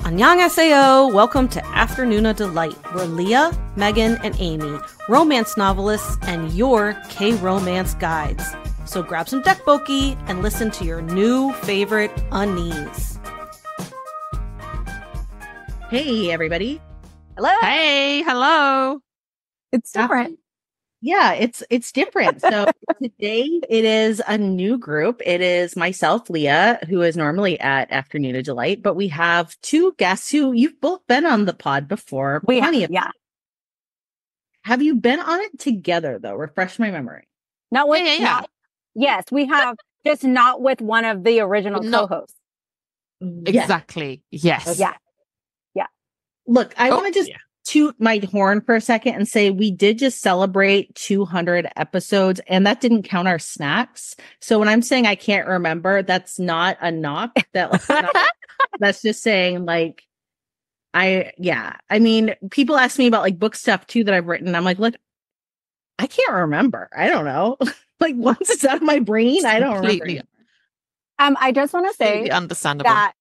Annyeonghaseyo! Welcome to Afternoona Delight. We're Leah, Megan, and Amy, romance novelists and your K-romance guides. So grab some dekboki and listen to your new favorite unnies. Hey, everybody. Hello. Hey, hello. It's different. Yeah, it's different. So today it is a new group. It is myself, Leah, who is normally at Afternoona Delight, but we have two guests who you've both been on the pod before. Yeah. Have you been on it together though? Refresh my memory. Not with yes, we have, just not with one of the original co-hosts. Exactly. Yes. Okay. Yeah. Look, I want to just toot my horn for a second and say we did just celebrate 200 episodes, and that didn't count our snacks. So when I'm saying I can't remember, that's not a knock. That's just saying, like, I mean, people ask me about like book stuff too that I've written. I'm like, look, I can't remember. I don't know. Like, once it's out of my brain, I don't remember. I just want to say understandable that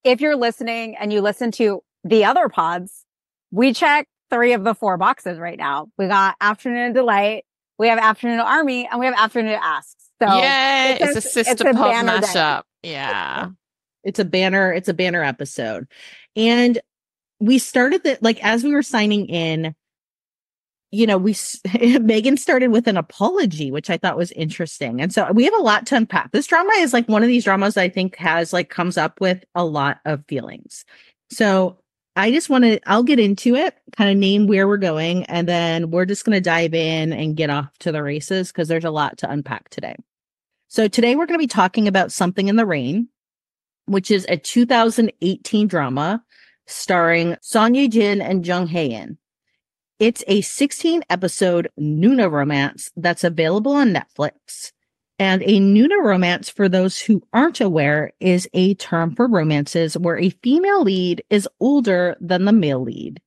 if you're listening and you listen to the other pods, we check 3 of the 4 boxes right now. We got Afternoona Delight, we have Afternoona Army, and we have Afternoona Asks. So yeah, it's a sister pod mashup. Yeah. It's a banner episode. And we started that, like, as we were signing in, you know, Megan started with an apology, which I thought was interesting. And so we have a lot to unpack. This drama is like one of these dramas I think comes up with a lot of feelings. So I just I'll get into it, kind of name where we're going, and then we're just going to dive in and get off to the races because there's a lot to unpack today. So today we're going to be talking about Something in the Rain, which is a 2018 drama starring Ye-jin and Jung Hae-in. It's a 16-episode Noona romance that's available on Netflix. And a Noona romance, for those who aren't aware, is a term for romances where a female lead is older than the male lead.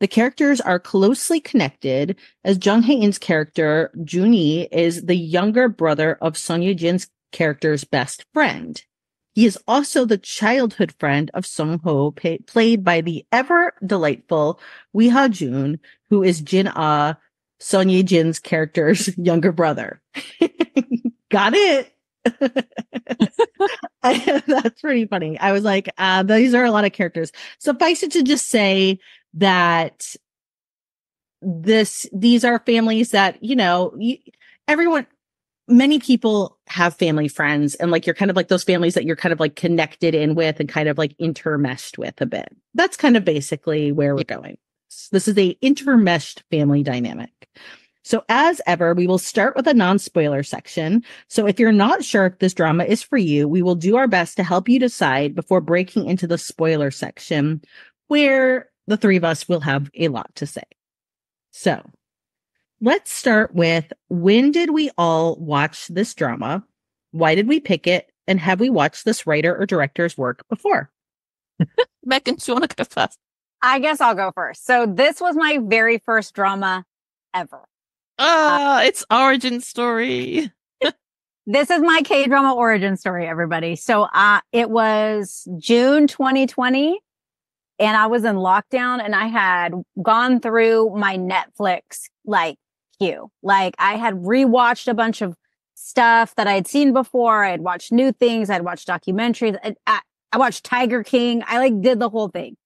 The characters are closely connected, as Jung Hae-in's character, Jun-yi, is the younger brother of Son Ye-jin's character's best friend. He is also the childhood friend of Sung-ho, played by the ever-delightful Wi-ha-jun, who is Jin-ah, Son Ye-jin's character's younger brother. Got it. That's pretty funny. I was like, these are a lot of characters. Suffice it to just say that these are families that, you know, many people have family friends, and like, you're kind of like those families that you're kind of like connected in with and kind of like intermeshed with a bit. That's kind of basically where we're going. This is a intermeshed family dynamic. So as ever, we will start with a non-spoiler section. So if you're not sure if this drama is for you, we will do our best to help you decide before breaking into the spoiler section, where the 3 of us will have a lot to say. So let's start with, when did we all watch this drama? Why did we pick it? And have we watched this writer or director's work before? Megan, do you want to go first? I guess I'll go first. So this was my very first drama ever. It's origin story. This is my K-drama origin story, everybody. So it was June 2020, and I was in lockdown, and I had gone through my Netflix queue. Like, I had rewatched a bunch of stuff that I had seen before. I had watched new things. I'd watched documentaries. I watched Tiger King. I did the whole thing.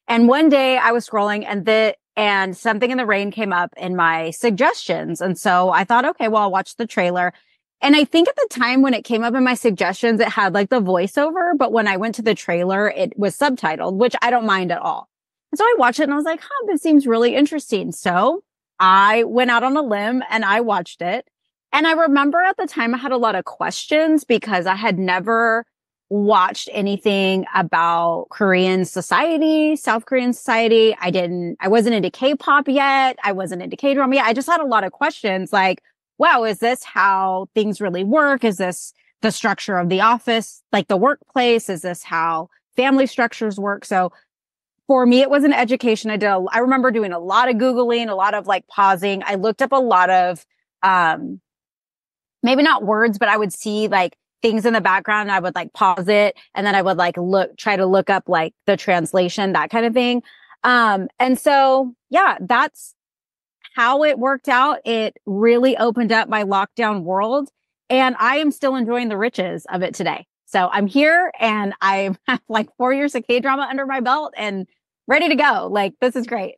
And one day I was scrolling, and Something in the Rain came up in my suggestions. And so I thought, okay, well, I'll watch the trailer. And I think at the time when it came up in my suggestions, it had like the voiceover. But when I went to the trailer, it was subtitled, which I don't mind at all. And so I watched it and I was like, this seems really interesting. So I went out on a limb and I watched it. And I remember at the time I had a lot of questions because I had never watched anything about Korean society, South Korean society. I wasn't into K-pop yet. I wasn't into K-drama yet. I just had a lot of questions like, wow, is this how things really work? Is this the structure of the office, like the workplace? Is this how family structures work? So for me, it was an education. I remember doing a lot of Googling, a lot of pausing. I looked up a lot of, maybe not words, but I would see things in the background. I would like pause it and then I would like try to look up like the translation, that kind of thing. And so, yeah, that's how it worked out. It really opened up my lockdown world, and I am still enjoying the riches of it today. So I'm here and I have like 4 years of K-drama under my belt and ready to go. Like, this is great.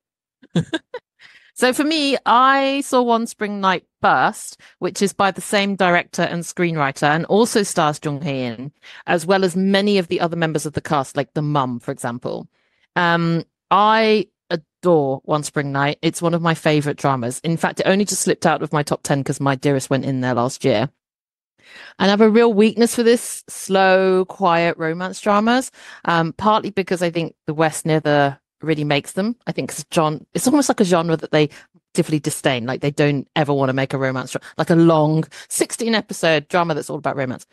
So for me, I saw One Spring Night first, which is by the same director and screenwriter and also stars Jung Hae-in, as well as many of the other members of the cast, like the mum, for example. I adore One Spring Night. It's one of my favorite dramas. In fact, it only just slipped out of my top 10 because My Dearest went in there last year. And I have a real weakness for this slow, quiet romance dramas, partly because I think the West never really makes them. I think it's almost like a genre that they actively disdain. Like they don't ever want to make a romance, like a long 16 episode drama that's all about romance.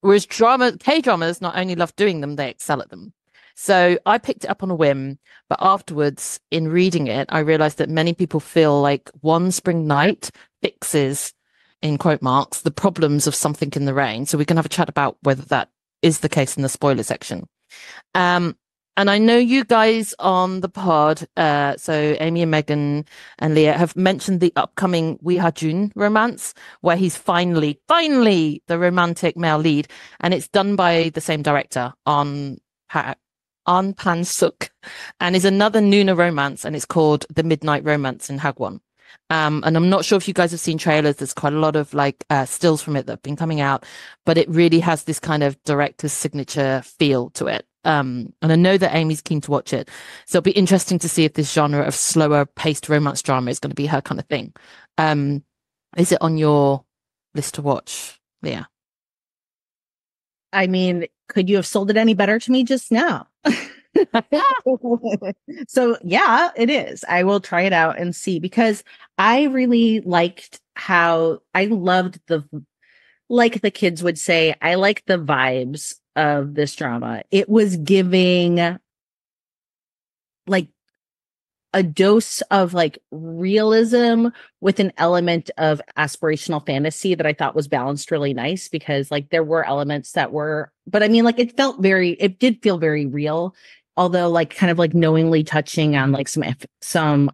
Whereas K-dramas not only love doing them, they excel at them. So I picked it up on a whim, but afterwards in reading it, I realized that many people feel like One Spring Night fixes, in quote marks, the problems of Something in the Rain. So we can have a chat about whether that is the case in the spoiler section. And I know you guys on the pod, so Amy and Megan and Leah have mentioned the upcoming Ye-jin romance, where he's finally the romantic male lead, and it's done by the same director, Pan-suk, and is another Noona romance, and it's called The Midnight Romance in Hagwon. And I'm not sure if you guys have seen trailers. There's quite a lot of like stills from it that have been coming out, but it really has this kind of director's signature feel to it. And I know that Amy's keen to watch it. So it'll be interesting to see if this genre of slower paced romance drama is going to be her kind of thing. Is it on your list to watch, Leah? I mean, could you have sold it any better to me just now? So yeah, it is. I will try it out and see, because I really liked how I loved like the kids would say, I like the vibes of this drama. It was giving like a dose of like realism with an element of aspirational fantasy that I thought was balanced really nice, because like there were elements that were, but I mean, like it did feel very real, although like kind of like knowingly touching on like some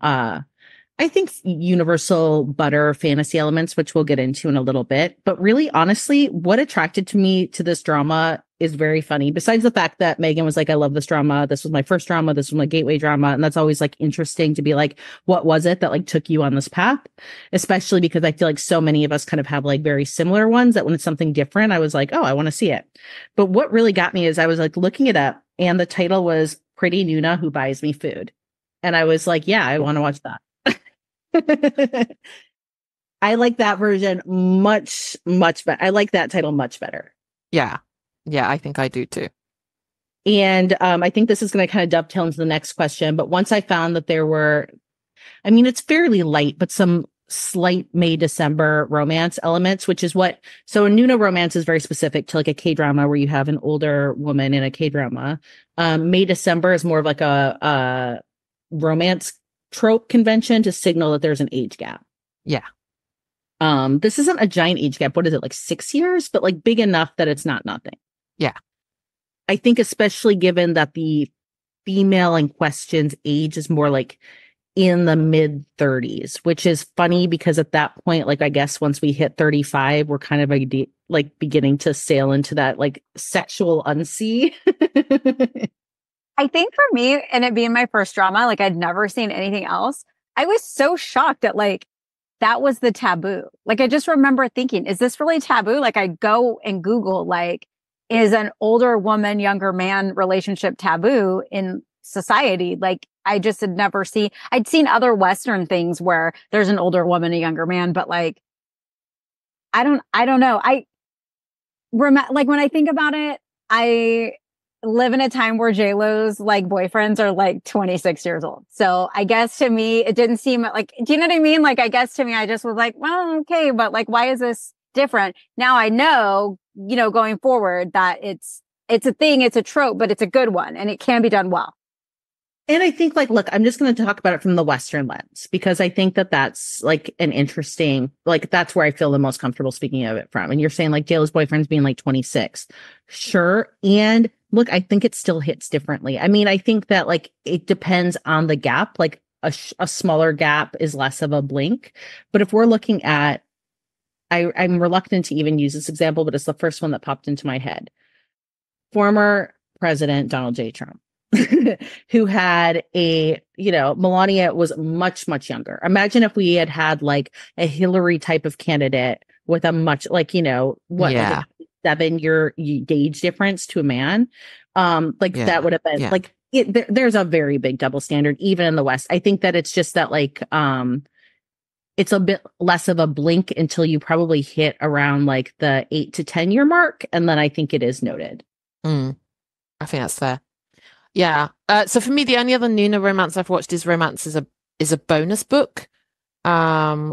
I think universal butter fantasy elements, which we'll get into in a little bit. But really, honestly, what attracted me to this drama is very funny. Besides the fact that Megan was like, I love this drama. This was my first drama. This was my gateway drama. And that's always like interesting to be like, what was it that like took you on this path? Especially because I feel like so many of us kind of have like very similar ones that when it's something different, I was like, oh, I want to see it. But what really got me is I was like looking it up, and the title was Pretty Noona Who Buys Me Food. And I was like, yeah, I want to watch that. I like that version much better. I like that title much better. Yeah, I think I do too. And I think this is going to kind of dovetail into the next question. But once I found that there were, I mean, it's fairly light, but some slight May-December romance elements, which is so a Noona romance is very specific to like a K-drama where you have an older woman in a K-drama. May-December is more of like a romance trope convention to signal that there's an age gap. Yeah. This isn't a giant age gap. What is it, like 6 years? But like big enough that it's not nothing. Yeah. I think especially given that the female in question's age is more like in the mid 30s, which is funny because at that point, like I guess once we hit 35, we're kind of like beginning to sail into that like sexual unsea. I think for me, and it being my first drama, like I'd never seen anything else, I was so shocked that like that was the taboo. Like I just remember thinking, is this really taboo? Like I go and Google, like, is an older woman, younger man relationship taboo in society? Like I just had never I'd seen other Western things where there's an older woman, a younger man, but like, I don't know. Like when I think about it, I live in a time where J-Lo's like boyfriends are like 26 years old. So I guess to me, it didn't seem like, do you know what I mean? Like, I guess to me, I just was like, well, okay, but like, why is this different? Now I know, going forward that it's a thing, it's a trope, but it's a good one and it can be done well. And I think like, look, I'm just going to talk about it from the Western lens because I think that that's like an interesting, like that's where I feel the most comfortable speaking of it from. And you're saying like JLo's boyfriend's being like 26. Sure. And look, I think it still hits differently. I mean, I think that like it depends on the gap. Like a smaller gap is less of a blink. But if we're looking at, I'm reluctant to even use this example, but it's the first one that popped into my head. Former President Donald J. Trump. Who had Melania was much, much younger. Imagine if we had had like a Hillary type of candidate with a much like, like a 7-year age difference to a man. That would have been like there's a very big double standard, even in the West. I think that it's just that like, it's a bit less of a blink until you probably hit around like the 8 to 10 year mark. And then I think it is noted. I think that's fair. Yeah. So for me, the only other Noona romance I've watched is a bonus book,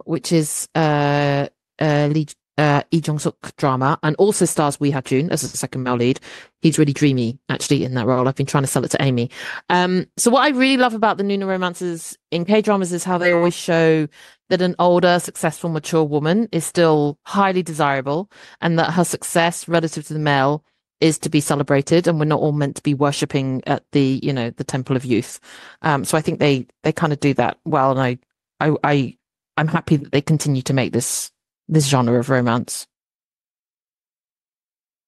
which is Lee Jung-suk drama, and also stars Ye-jin as a second male lead. He's really dreamy, actually, in that role. I've been trying to sell it to Amy. So what I really love about the Noona romances in K-dramas is how they always show that an older, successful, mature woman is still highly desirable, and that her success relative to the male is to be celebrated, and we're not all meant to be worshipping at the temple of youth. So I think they kind of do that well, and I'm happy that they continue to make this genre of romance.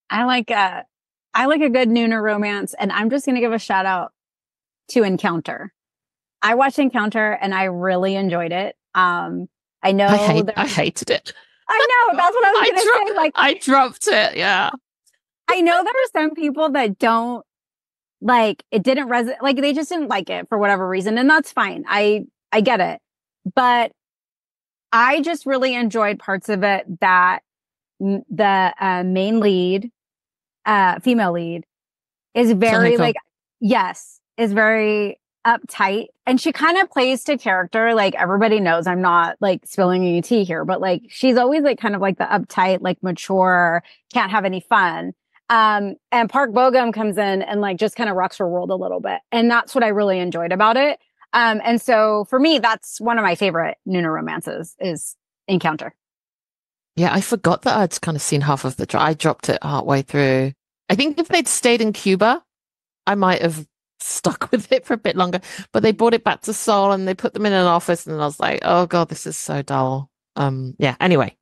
I like a good Noona romance, and I'm just going to give a shout out to Encounter. I watched Encounter and I really enjoyed it. I know I hated it. I know, that's what I was going to say. Like, I dropped it. Yeah. I know there are some people that don't like it, didn't resonate, like they just didn't like it for whatever reason, and that's fine. I get it, but I just really enjoyed parts of it that the main lead, female lead, is very is very uptight, and she kind of plays to character. Like everybody knows, I'm not like spilling any tea here, but like she's always like kind of like the uptight, like mature, can't have any fun. And Park Bo-gum comes in and like just kind of rocks her world a little bit. And that's what I really enjoyed about it. And so for me, that's one of my favorite Noona romances is Encounter. Yeah, I forgot that I'd kind of seen half of I dropped it halfway through. I think if they'd stayed in Cuba, I might have stuck with it for a bit longer, but they brought it back to Seoul and they put them in an office and I was like, oh God, this is so dull. Anyway.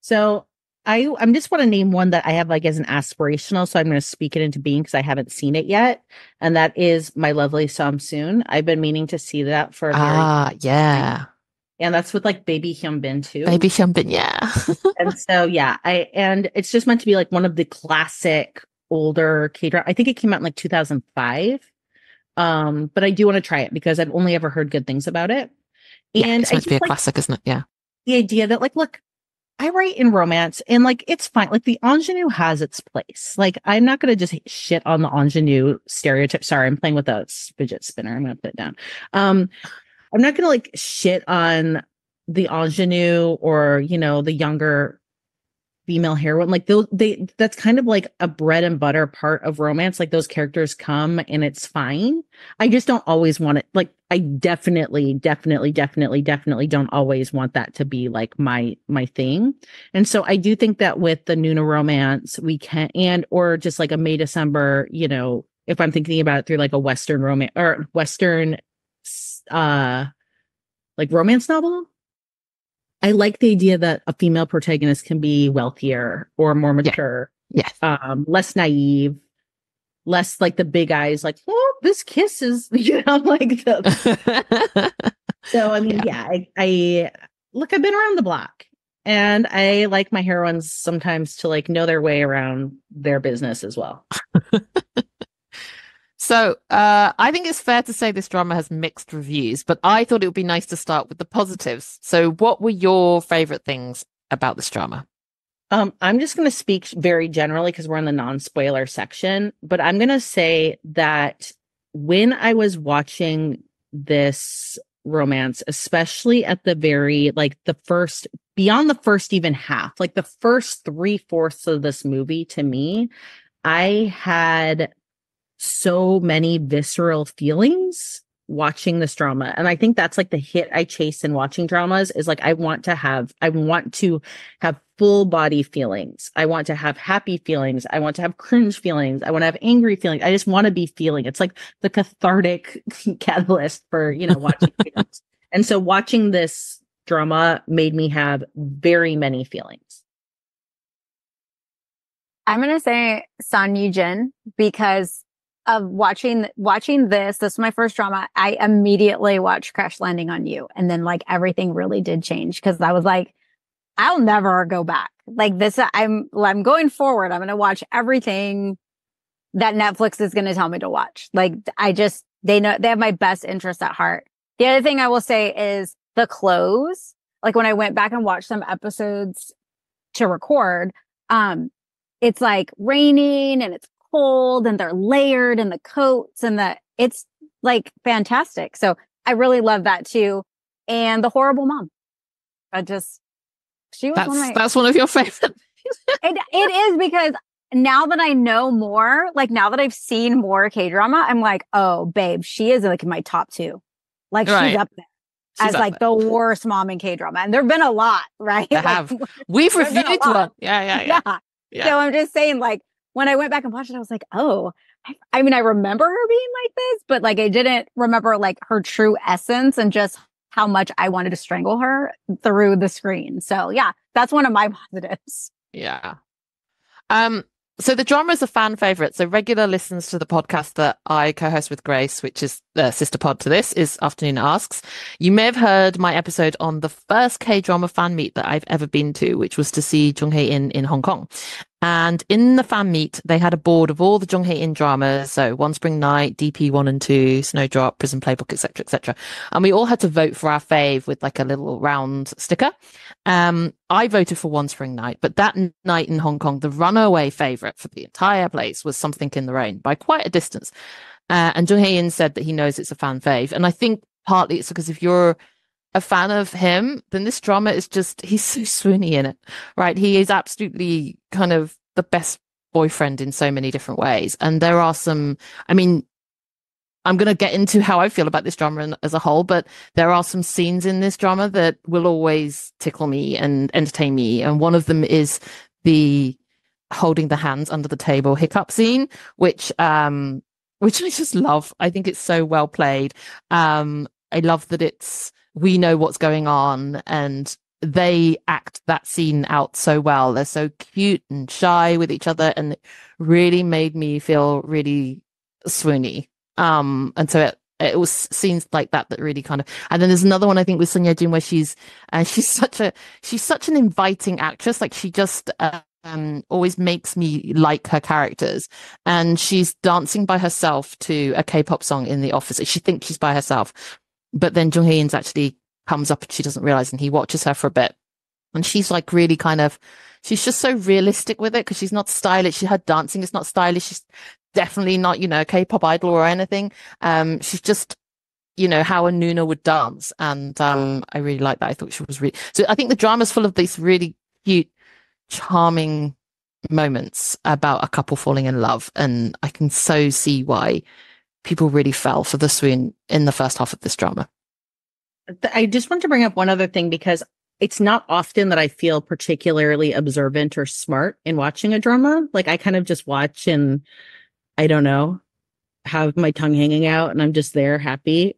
So I'm just want to name one that I have like as an aspirational. So I'm going to speak it into being because I haven't seen it yet. And that is My Lovely Samsoon. I've been meaning to see that for a very long time. And that's with like Baby Hyunbin too. Baby Hyunbin, yeah. And so, yeah, and it's just meant to be like one of the classic older K-drama. I think it came out in like 2005. But I do want to try it because I've only ever heard good things about it. And it's meant to be a classic, isn't it? Yeah. The idea that like, look, I write in romance and like, it's fine. Like the ingenue has its place. Like, I'm not going to just shit on the ingenue stereotype. Sorry, I'm playing with a fidget spinner. I'm going to put it down. I'm not going to like shit on the ingenue or, the younger female heroine. Like that's kind of like a bread and butter part of romance. Like those characters come and it's fine. I just don't always want it. Like I definitely don't always want that to be like my thing. And so I do think that with the Noona romance, we can, or just like a May December, if I'm thinking about it through like a Western romance or Western, like romance novel. I like the idea that a female protagonist can be wealthier or more mature, less naive, less like the big eyes, like, oh, this kiss is, like the. So, I mean, I look, I've been around the block and I like my heroines sometimes to like know their way around their business as well. So I think it's fair to say this drama has mixed reviews, but I thought it would be nice to start with the positives. So what were your favorite things about this drama? I'm just going to speak very generally because we're in the non-spoiler section, but I'm going to say that when I was watching this romance, especially at the very, like the first, beyond the first even half, like the first 3/4 of this movie, to me, I had so many visceral feelings watching this drama. And I think that's like the hit I chase in watching dramas is like I want to have full body feelings. I want to have happy feelings. I want to have cringe feelings. I want to have angry feelings. I just want to be feeling. It's like the cathartic catalyst for, watching things. And so watching this drama made me have very many feelings. I'm going to say Son Ye-jin because of watching this. This is my first drama. I immediately watched Crash Landing on You. And then like everything really did change because I was like, I'll never go back. Like this, I'm going forward. I'm going to watch everything that Netflix is going to tell me to watch. Like they have my best interest at heart. The other thing I will say is the clothes. Like when I went back and watched some episodes to record, it's like raining and it's cold and they're layered and the coats and it's like fantastic. So I really love that too. And the horrible mom. She was that's one of your favorite. It is because now that I know more, like now that I've seen more K-drama, I'm like, oh babe, she is like in my top 2. Like she's up there. As like the worst mom in K-drama. And there've been a lot, right? We've reviewed one. Yeah. So I'm just saying, like, when I went back and watched it, I was like, oh, I mean, I remember her being like this, but like, I didn't remember like her true essence and just how much I wanted to strangle her through the screen. So yeah, that's one of my positives. Yeah. So the drama is a fan favorite. So regular listeners to the podcast that I co-host with Grace, which is the sister pod to this, is Afternoona Asks. You may have heard my episode on the first K-drama fan meet that I've ever been to, which was to see Jung Hae-in in Hong Kong. And in the fan meet, they had a board of all the Jung Hae-in dramas. So One Spring Night, DP 1 and 2, Snowdrop, Prison Playbook, etc., etc. And we all had to vote for our fave with like a little round sticker. I voted for One Spring Night, but that night in Hong Kong, the runaway favorite for the entire place was Something in the Rain by quite a distance. And Jung Hae-in said that he knows it's a fan fave. And I think partly it's because if you're a fan of him, then this drama is he's so swoony in it, right? He is absolutely kind of the best boyfriend in so many different ways. And there are I'm going to get into how I feel about this drama as a whole, but there are some scenes in this drama that will always tickle me and entertain me. And one of them is the holding the hands under the table hiccup scene, which I just love. I think it's so well played. I love that we know what's going on and they act that scene out so well. They're so cute and shy with each other and it really made me feel really swoony. And so it was scenes like that really kind of, and then there's another one I think with Son Ye-jin where she's such an inviting actress. Like she just, always makes me like her characters, and she's dancing by herself to a K-pop song in the office. She thinks she's by herself. But then Jung Hae-in's actually comes up and she doesn't realize, and he watches her for a bit. And she's like really she's just so realistic with it because she's not stylish. Her dancing is not stylish. She's definitely not, a K-pop idol or anything. She's just, how a Noona would dance. And I really like that. I thought she was so I think the drama's full of these really cute, charming moments about a couple falling in love. And I can so see why people really fell for the swoon in the first half of this drama. I just want to bring up one other thing because it's not often that I feel particularly observant or smart in watching a drama. Like I kind of just watch and I don't know, have my tongue hanging out and I'm just there happy.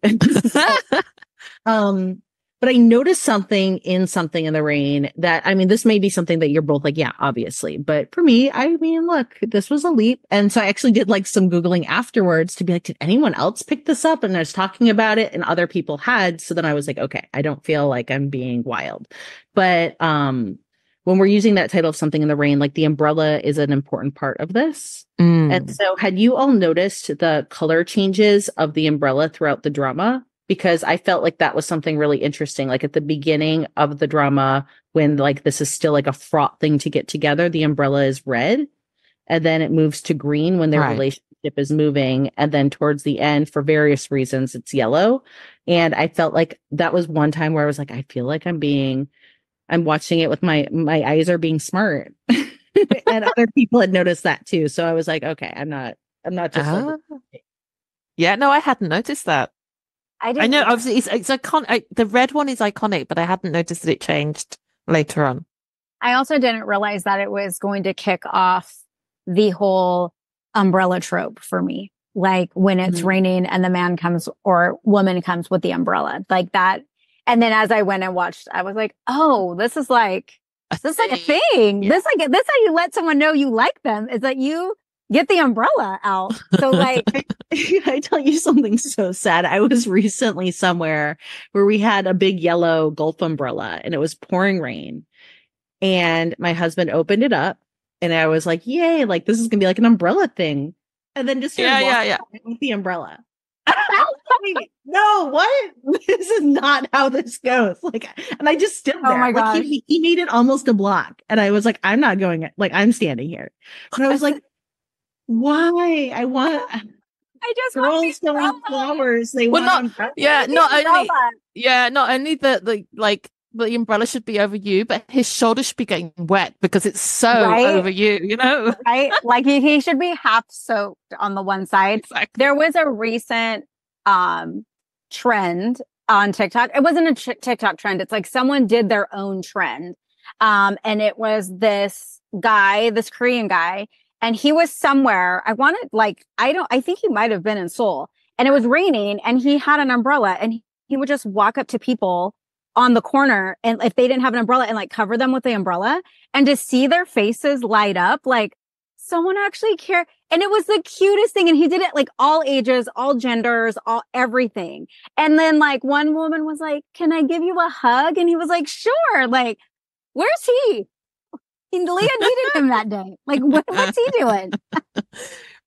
But I noticed something in the Rain that, this may be something that you're both like, yeah, obviously. But for me, look, this was a leap. And so I actually did like some Googling afterwards to be like, did anyone else pick this up? And I was talking about it and other people had. So then I was like, okay, I don't feel like I'm being wild. But when we're using that title of Something in the Rain, like the umbrella is an important part of this. And so had you all noticed the color changes of the umbrella throughout the drama? Because I felt like that was something really interesting. Like at the beginning of the drama, when like this is still like a fraught thing to get together, the umbrella is red. And then it moves to green when their relationship is moving. And then towards the end, for various reasons, it's yellow. And I felt like that was one time where I was like, I feel like I'm watching it with my eyes are being smart. And other people had noticed that too. So I was like, okay, I'm not I'm not just like, yeah, no, I hadn't noticed that. I I didn't know either. obviously it's iconic. The red one is iconic, but I hadn't noticed that it changed later on. I also didn't realize that it was going to kick off the whole umbrella trope for me. Like when it's raining and the man comes or woman comes with the umbrella, like that. And then as I went and watched, I was like, oh, this is like a thing. Yeah. This how you let someone know you like them is that you get the umbrella out. So like, I tell you something so sad. I was recently somewhere where we had a big yellow golf umbrella and it was pouring rain. And my husband opened it up and I was like, yay, like this is gonna be like an umbrella thing. And then just started walking out with the umbrella. No, what? This is not how this goes. Like, and I just stood there. Oh my like gosh. he made it almost a block. And I was like, I'm not going, like, I'm standing here. And I was like, why? I just girls selling flowers. They want umbrellas. Not only the umbrella should be over you, but his shoulder should be getting wet because it's so over you, you know? Right? Like he should be half soaked on the one side. Exactly. There was a recent trend on TikTok. It wasn't a TikTok trend. It's like someone did their own trend. And it was this Korean guy, and he was somewhere. I think he might have been in Seoul, and it was raining and he had an umbrella and he would just walk up to people on the corner, and if they didn't have an umbrella, and like cover them with the umbrella, and to see their faces light up, like someone actually cared. And it was the cutest thing. And he did it like all ages, all genders, all everything. And then like one woman was like, can I give you a hug? And he was like, sure. Like, where's he? And Leah needed him that day. Like, what's he doing?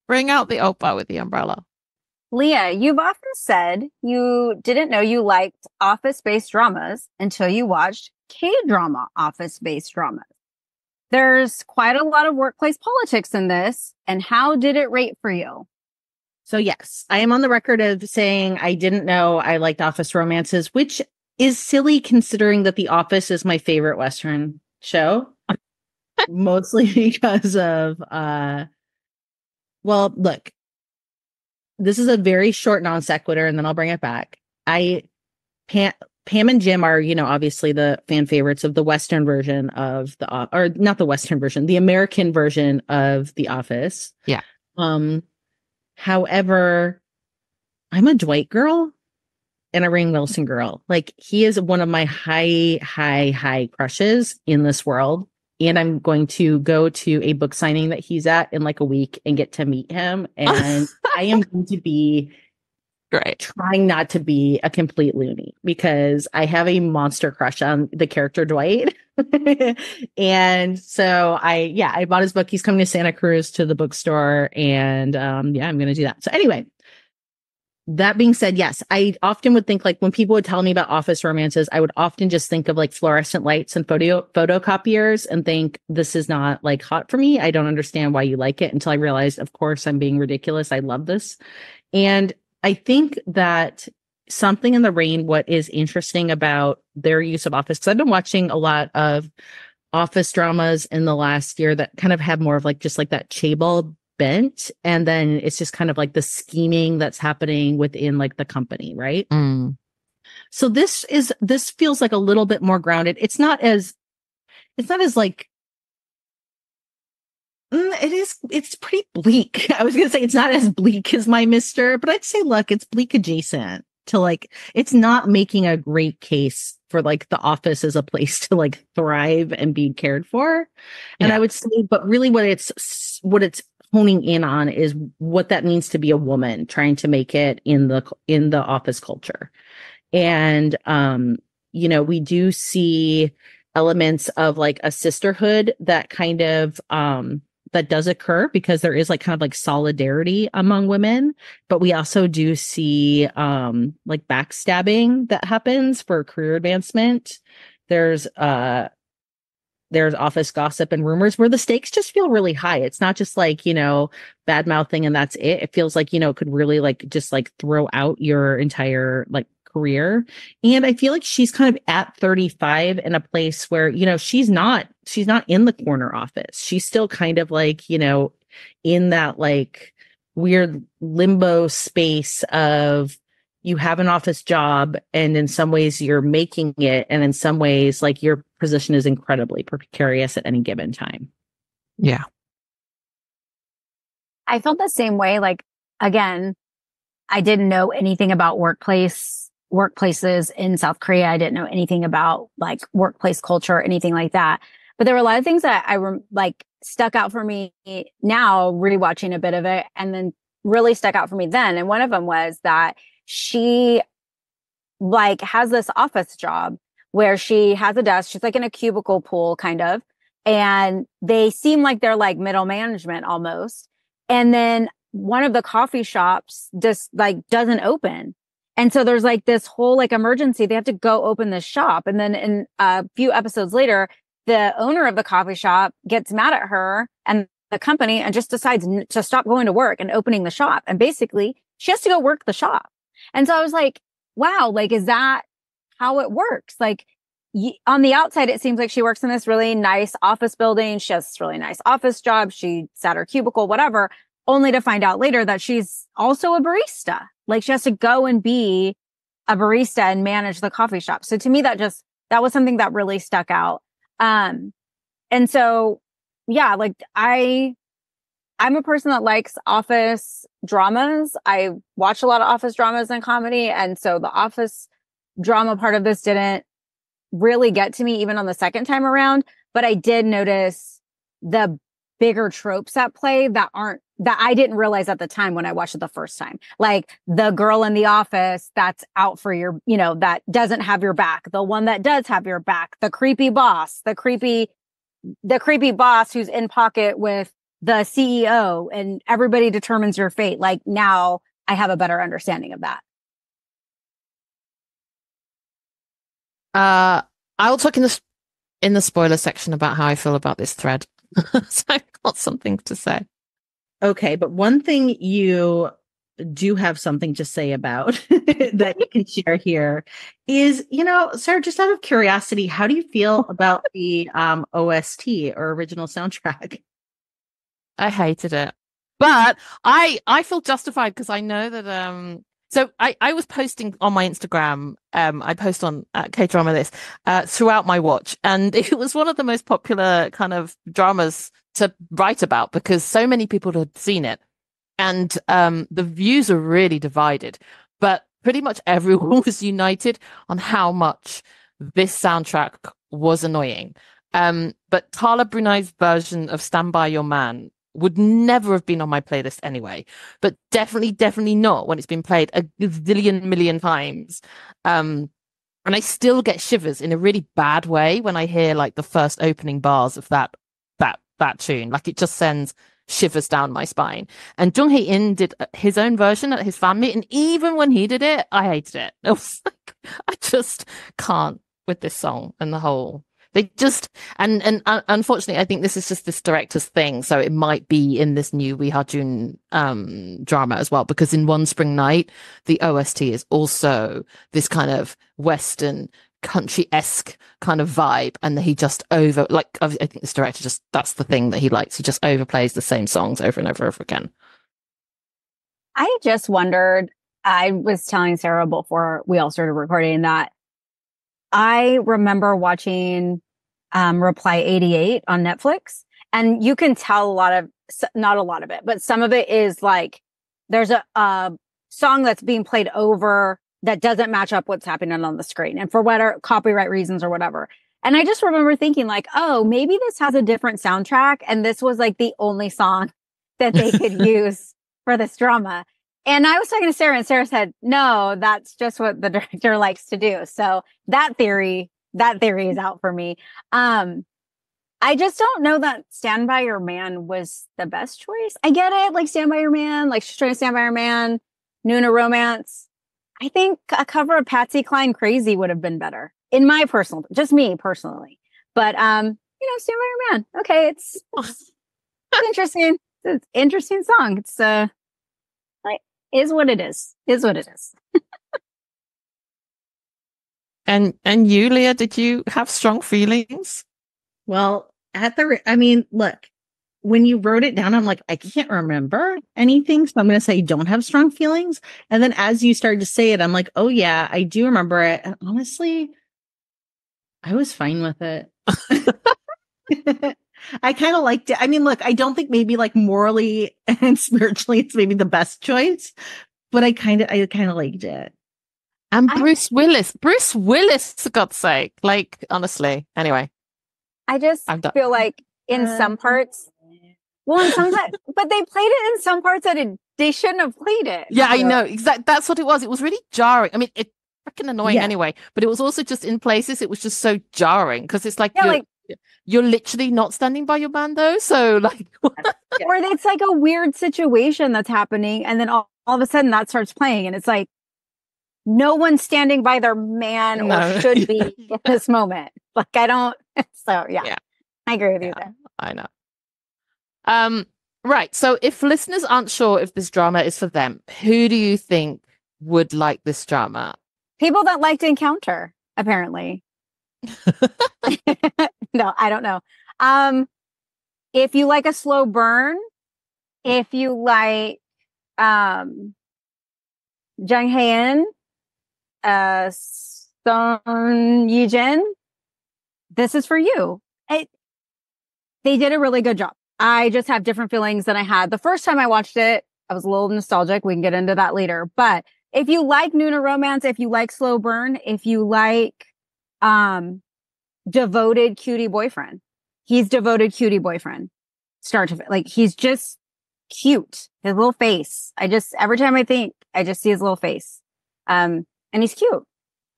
Bring out the oppa with the umbrella. Leah, you've often said you didn't know you liked office-based dramas until you watched K-drama office-based dramas. There's quite a lot of workplace politics in this. And how did it rate for you? So yes, I am on the record of saying I didn't know I liked office romances, which is silly considering that The Office is my favorite Western show. Mostly because of, well, look, this is a very short non sequitur, and then I'll bring it back. Pam and Jim are, obviously the fan favorites of the Western version of or not the Western version, the American version of The Office. Yeah. However, I'm a Dwight girl and a Rainn Wilson girl. Like, he is one of my high crushes in this world. And I'm going to go to a book signing that he's at in like a week and get to meet him. And I am going to be trying not to be a complete loony because I have a monster crush on the character Dwight. And so I bought his book. He's coming to Santa Cruz to the bookstore. And I'm going to do that. So anyway, that being said, yes, I often would think like when people would tell me about office romances, I would often just think of like fluorescent lights and photocopiers and think this is not like hot for me. I don't understand why you like it until I realized, of course, I'm being ridiculous. I love this. And I think that Something in the Rain, what is interesting about their use of office, because I've been watching a lot of office dramas in the last year that kind of have more of like just like that chaebol bent, and then it's just kind of like the scheming that's happening within like the company, right? So this feels like a little bit more grounded. It's not as like it's pretty bleak. I was gonna say it's not as bleak as My Mister, but I'd say look, it's bleak adjacent to like, it's not making a great case for like the office as a place to like thrive and be cared for. And I would say, but really what it's honing in on is what that means to be a woman trying to make it in the office culture. And we do see elements of like a sisterhood that kind of that does occur because there is like kind of like solidarity among women, but we also do see like backstabbing that happens for career advancement. There's office gossip and rumors where the stakes just feel really high. It's not just like, bad mouthing and that's it. It feels like, it could really like just like throw out your entire like career. And I feel like she's kind of at 35 in a place where, she's not in the corner office. She's still kind of like, in that like weird limbo space of you have an office job, and in some ways you're making it, and in some ways, like, your position is incredibly precarious at any given time. Yeah. I felt the same way. Like, again, I didn't know anything about workplaces in South Korea. I didn't know anything about like workplace culture, anything like that. But there were a lot of things that like stuck out for me now, rewatching a bit of it, and then really stuck out for me then. And one of them was that she like has this office job where she has a desk. She's like in a cubicle pool kind of, and they seem like they're like middle management almost. And then one of the coffee shops just like doesn't open. And so there's like this whole like emergency. They have to go open the shop. And then in a few episodes later, the owner of the coffee shop gets mad at her and the company and just decides to stop going to work and opening the shop. And basically she has to go work the shop. And so I was like, wow, like, is that how it works? Like on the outside, it seems like she works in this really nice office building. She has this really nice office job. She's at her cubicle, whatever, only to find out later that she's also a barista. Like she has to go and be a barista and manage the coffee shop. So to me, that was something that really stuck out. And so, yeah, like I'm a person that likes office dramas. I watch a lot of office dramas and comedy. And so the office drama part of this didn't really get to me even on the second time around, but I did notice the bigger tropes at play that I didn't realize at the time when I watched it the first time. Like the girl in the office that's out for your, that doesn't have your back. The one that does have your back, the creepy boss who's in pocket with the CEO, and everybody determines your fate. Like now I have a better understanding of that. I'll talk in the spoiler section about how I feel about this thread. So I've got something to say. Okay, but one thing you do have something to say about that you can share here is, Sarah, just out of curiosity, how do you feel about the OST or original soundtrack? I hated it, but I feel justified because I know that so I was posting on my Instagram. I post on Kdrama This throughout my watch, and it was one of the most popular kind of dramas to write about because so many people had seen it, and the views are really divided. But pretty much everyone was united on how much this soundtrack was annoying. But Carla Brunei's version of "Stand By Your Man" would never have been on my playlist anyway, but definitely not when it's been played a gazillion million times. And I still get shivers in a really bad way when I hear like the first opening bars of that tune. Like it just sends shivers down my spine. And Jung Hae-in did his own version at his fan meet, and even when he did it, I hated it. It was like, I just can't with this song and the whole. They just and unfortunately, I think this is just this director's thing. So it might be in this new Wi Ha-jun drama as well, because in One Spring Night, the OST is also this kind of Western country-esque kind of vibe, and he just I think this director that's the thing that he likes. He just overplays the same songs over and over again. I just wondered. I was telling Sarah before we all started recording that I remember watching Reply 88 on Netflix, and you can tell not a lot of it, but some of it is like there's a song that's being played over that doesn't match up what's happening on the screen, and for whatever copyright reasons or whatever. And I just remember thinking like, oh, maybe this has a different soundtrack, and this was like the only song that they could use for this drama. And I was talking to Sarah, and Sarah said, no, that's just what the director likes to do. So that theory is out for me. I just don't know that Stand By Your Man was the best choice. I get it. Like Stand By Your Man, like she's trying to stand by her man, Noona romance. I think a cover of Patsy Cline Crazy would have been better in my just me personally. But, Stand By Your Man. Okay. It's interesting. It's an interesting song. It's, is what it is. And you, Leah, did you have strong feelings? Well, look, when you wrote it down, I'm like, I can't remember anything. So I'm going to say don't have strong feelings. And then as you started to say it, I'm like, oh, yeah, I do remember it. And honestly, I was fine with it. I kind of liked it. I mean, look, I don't think maybe like morally and spiritually it's maybe the best choice, but I kind of liked it. And Bruce Willis, for God's sake, like honestly. Anyway, I just feel like in some parts, well, in some but they played it in some parts that they shouldn't have played it. Yeah, I know exactly. That's what it was. It was really jarring. I mean, it freaking annoying anyway, but it was also just in places it was just so jarring because it's like you're literally not standing by your man though. So like, or it's like a weird situation that's happening, and then all of a sudden that starts playing, and it's like no one's standing by their man or should be in this moment. Like I don't. So yeah. I agree with you there. I know. Right. So if listeners aren't sure if this drama is for them, who do you think would like this drama? People that like to encounter, apparently. No, I don't know. If you like a slow burn, if you like Jung Hae-in, Ye-jin, this is for you. They did a really good job. I just have different feelings than I had the first time I watched it. I was a little nostalgic. We can get into that later. But if you like Noona romance, if you like slow burn, if you like devoted cutie boyfriend, he's devoted cutie boyfriend. Start to like he's just cute. His little face. Every time I think, I just see his little face. And he's cute.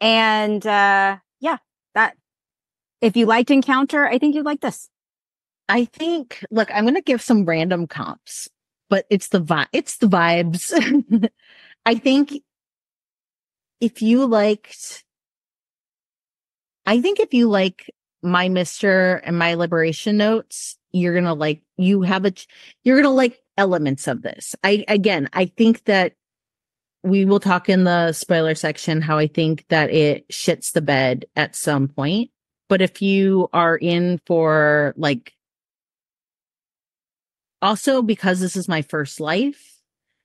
And that if you liked Encounter, I think you'd like this. I think, look, I'm going to give some random comps, but it's the vibes. I think if you like My Mister and My Liberation Notes, you're going to like elements of this. I think that we will talk in the spoiler section how I think that it shits the bed at some point. But if you are in for like, also because this is my first life,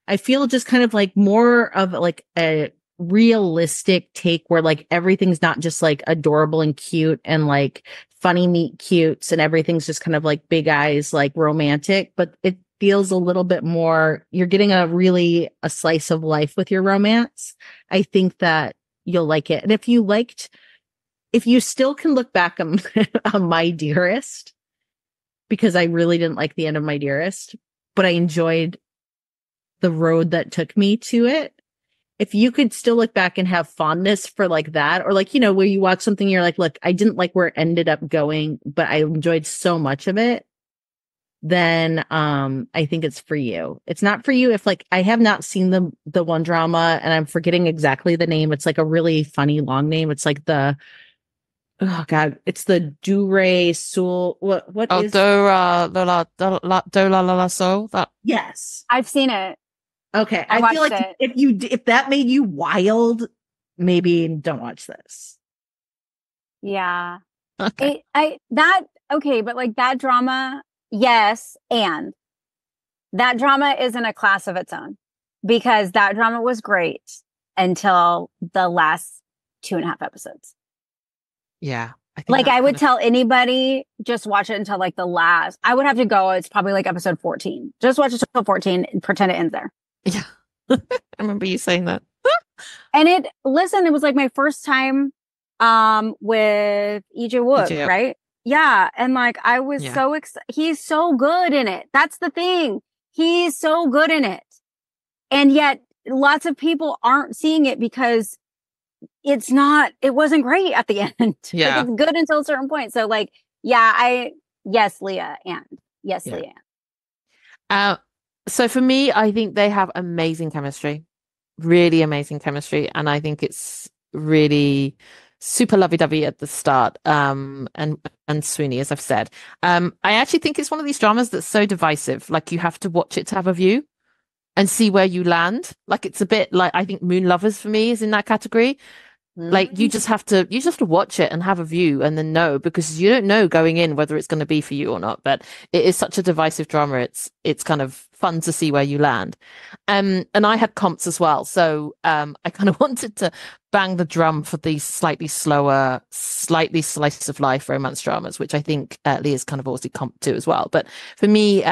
I feel just kind of like more of like a realistic take where like everything's not just like adorable and cute and like funny meet cutes and everything's just kind of like big eyes, like romantic, but it feels a little bit more, you're getting a slice of life with your romance. I think that you'll like it. And if you still can look back on, on My Dearest, because I really didn't like the end of My Dearest, but I enjoyed the road that took me to it. If you could still look back and have fondness for like that, or like, where you watch something, you're like, look, I didn't like where it ended up going, but I enjoyed so much of it, then I think it's for you. It's not for you if like, I have not seen the one drama and I'm forgetting exactly the name. It's like a really funny long name. It's like oh God, it's the Dure Soul. What is Dora la Soul? That yes. I've seen it. Okay. I feel like if that made you wild, maybe don't watch this. Yeah. Okay. But like that drama, yes, and that drama is in a class of its own because that drama was great until the last 2.5 episodes. Yeah. I would tell anybody, just watch it until like the last. I would have to go. It's probably like episode 14. Just watch it till 14 and pretend it ends there. Yeah. I remember you saying that. And it was like my first time with Ye-jin, right? Yeah. And like I was so excited. He's so good in it. That's the thing. He's so good in it. And yet lots of people aren't seeing it because it wasn't great at the end. Yeah. Like, it's good until a certain point. So like, yes, Leah, and yes, Leah. So for me, I think they have amazing chemistry, really amazing chemistry. And I think it's really super lovey-dovey at the start. And swoony, as I've said. I actually think it's one of these dramas that's so divisive. Like you have to watch it to have a view and see where you land. Like it's a bit like, I think Moon Lovers for me is in that category. Like you just have to watch it and have a view and then know, because you don't know going in whether it's going to be for you or not. But it is such a divisive drama. It's kind of fun to see where you land. And I had comps as well. So I kind of wanted to bang the drum for these slightly slower, slightly slice of life romance dramas, which I think Leah's kind of obviously comp to as well. But for me,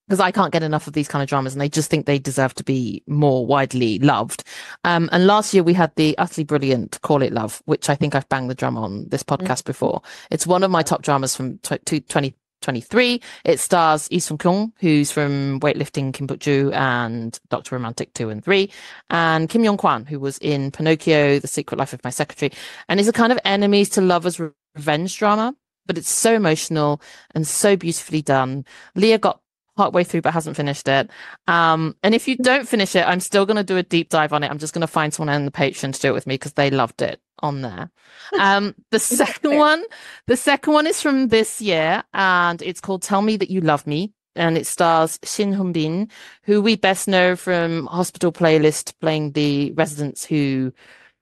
because I can't get enough of these kind of dramas, and I just think they deserve to be more widely loved. And last year we had the utterly brilliant Call It Love, which I think I've banged the drum on this podcast before. It's one of my top dramas from 2023. It stars Lee Sung-kyung, who's from Weightlifting Kim Buk-ju and Dr. Romantic 2 and 3, and Kim Yong-kwan, who was in Pinocchio, The Secret Life of My Secretary. And it's a kind of enemies to lovers revenge drama, but it's so emotional and so beautifully done. Leah got partway through but hasn't finished it, and if you don't finish it, I'm still going to do a deep dive on it. I'm just going to find someone in the Patreon to do it with me because they loved it on there. The second one is from this year, and it's called Tell Me That You Love Me, and it stars Shin Hun-bin, who we best know from Hospital Playlist, playing the residents who,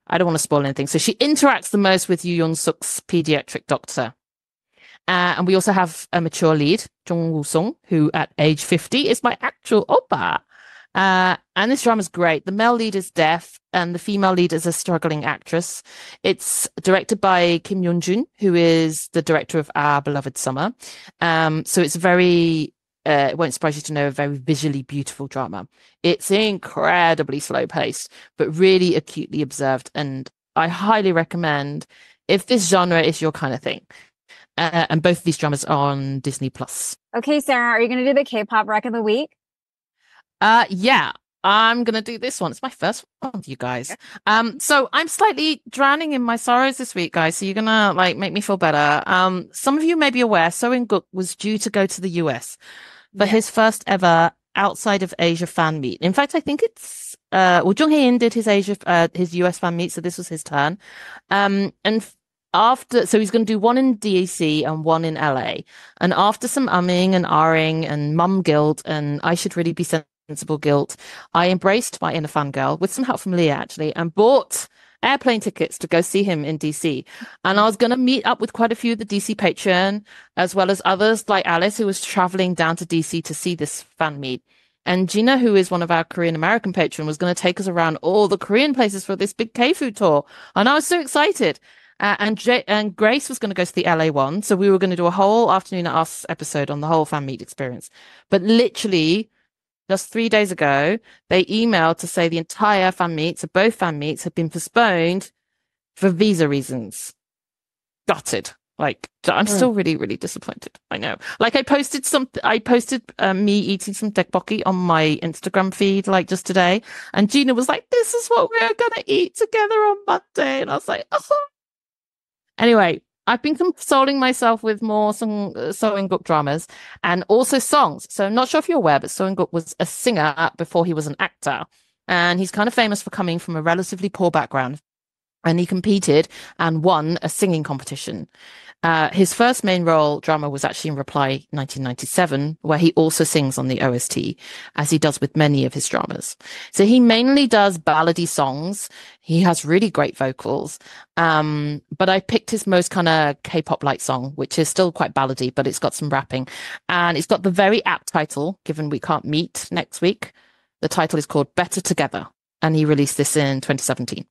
I don't want to spoil anything, so she interacts the most with Yoo Yeon-suk's pediatric doctor. And we also have a mature lead, Jung Woo-sung, who at age 50 is my actual oppa. And this drama is great. The male lead is deaf, and the female lead is a struggling actress. It's directed by Kim Yoon-jun, who is the director of Our Beloved Summer. So it's very, it won't surprise you to know, a very visually beautiful drama. It's incredibly slow paced, but really acutely observed. And I highly recommend if this genre is your kind of thing. And both of these dramas are on Disney Plus. Okay, Sarah, are you going to do the K-pop rec of the week? Yeah, I'm going to do this one. It's my first one with you guys. So I'm slightly drowning in my sorrows this week, guys. So you're going to like make me feel better. Some of you may be aware, So In-guk was due to go to the US for his first ever outside of Asia fan meet. In fact, I think it's Jung Hae-in did his US fan meet, so this was his turn. So he's going to do one in DC and one in LA. And after some umming and ahhing and mum guilt and I should really be sensible guilt, I embraced my inner fangirl with some help from Leah, actually, and bought airplane tickets to go see him in DC. And I was going to meet up with quite a few of the DC patron, as well as others like Alice, who was traveling down to DC to see this fan meet. And Gina, who is one of our Korean American patron, was going to take us around all the Korean places for this big K-food tour. And I was so excited. And Grace was going to go to the LA one. So we were going to do a whole Afternoona Asks episode on the whole fan meet experience. But literally just 3 days ago, they emailed to say the entire fan meet, so both fan meets, had been postponed for visa reasons. Gutted. Like, I'm still really, really disappointed. I know. Like, I posted me eating some tteokbokki on my Instagram feed, like just today. And Gina was like, this is what we're going to eat together on Monday. And I was like, oh. Anyway, I've been consoling myself with more So In-guk dramas and also songs. So I'm not sure if you're aware, but So In-guk was a singer before he was an actor. And he's kind of famous for coming from a relatively poor background. And he competed and won a singing competition. His first main role drama was actually in Reply 1997, where he also sings on the OST, as he does with many of his dramas. So he mainly does ballady songs. He has really great vocals. But I picked his most kind of K-pop light song, which is still quite ballady, but it's got some rapping. And it's got the very apt title, given we can't meet next week. The title is called Better Together. And he released this in 2017.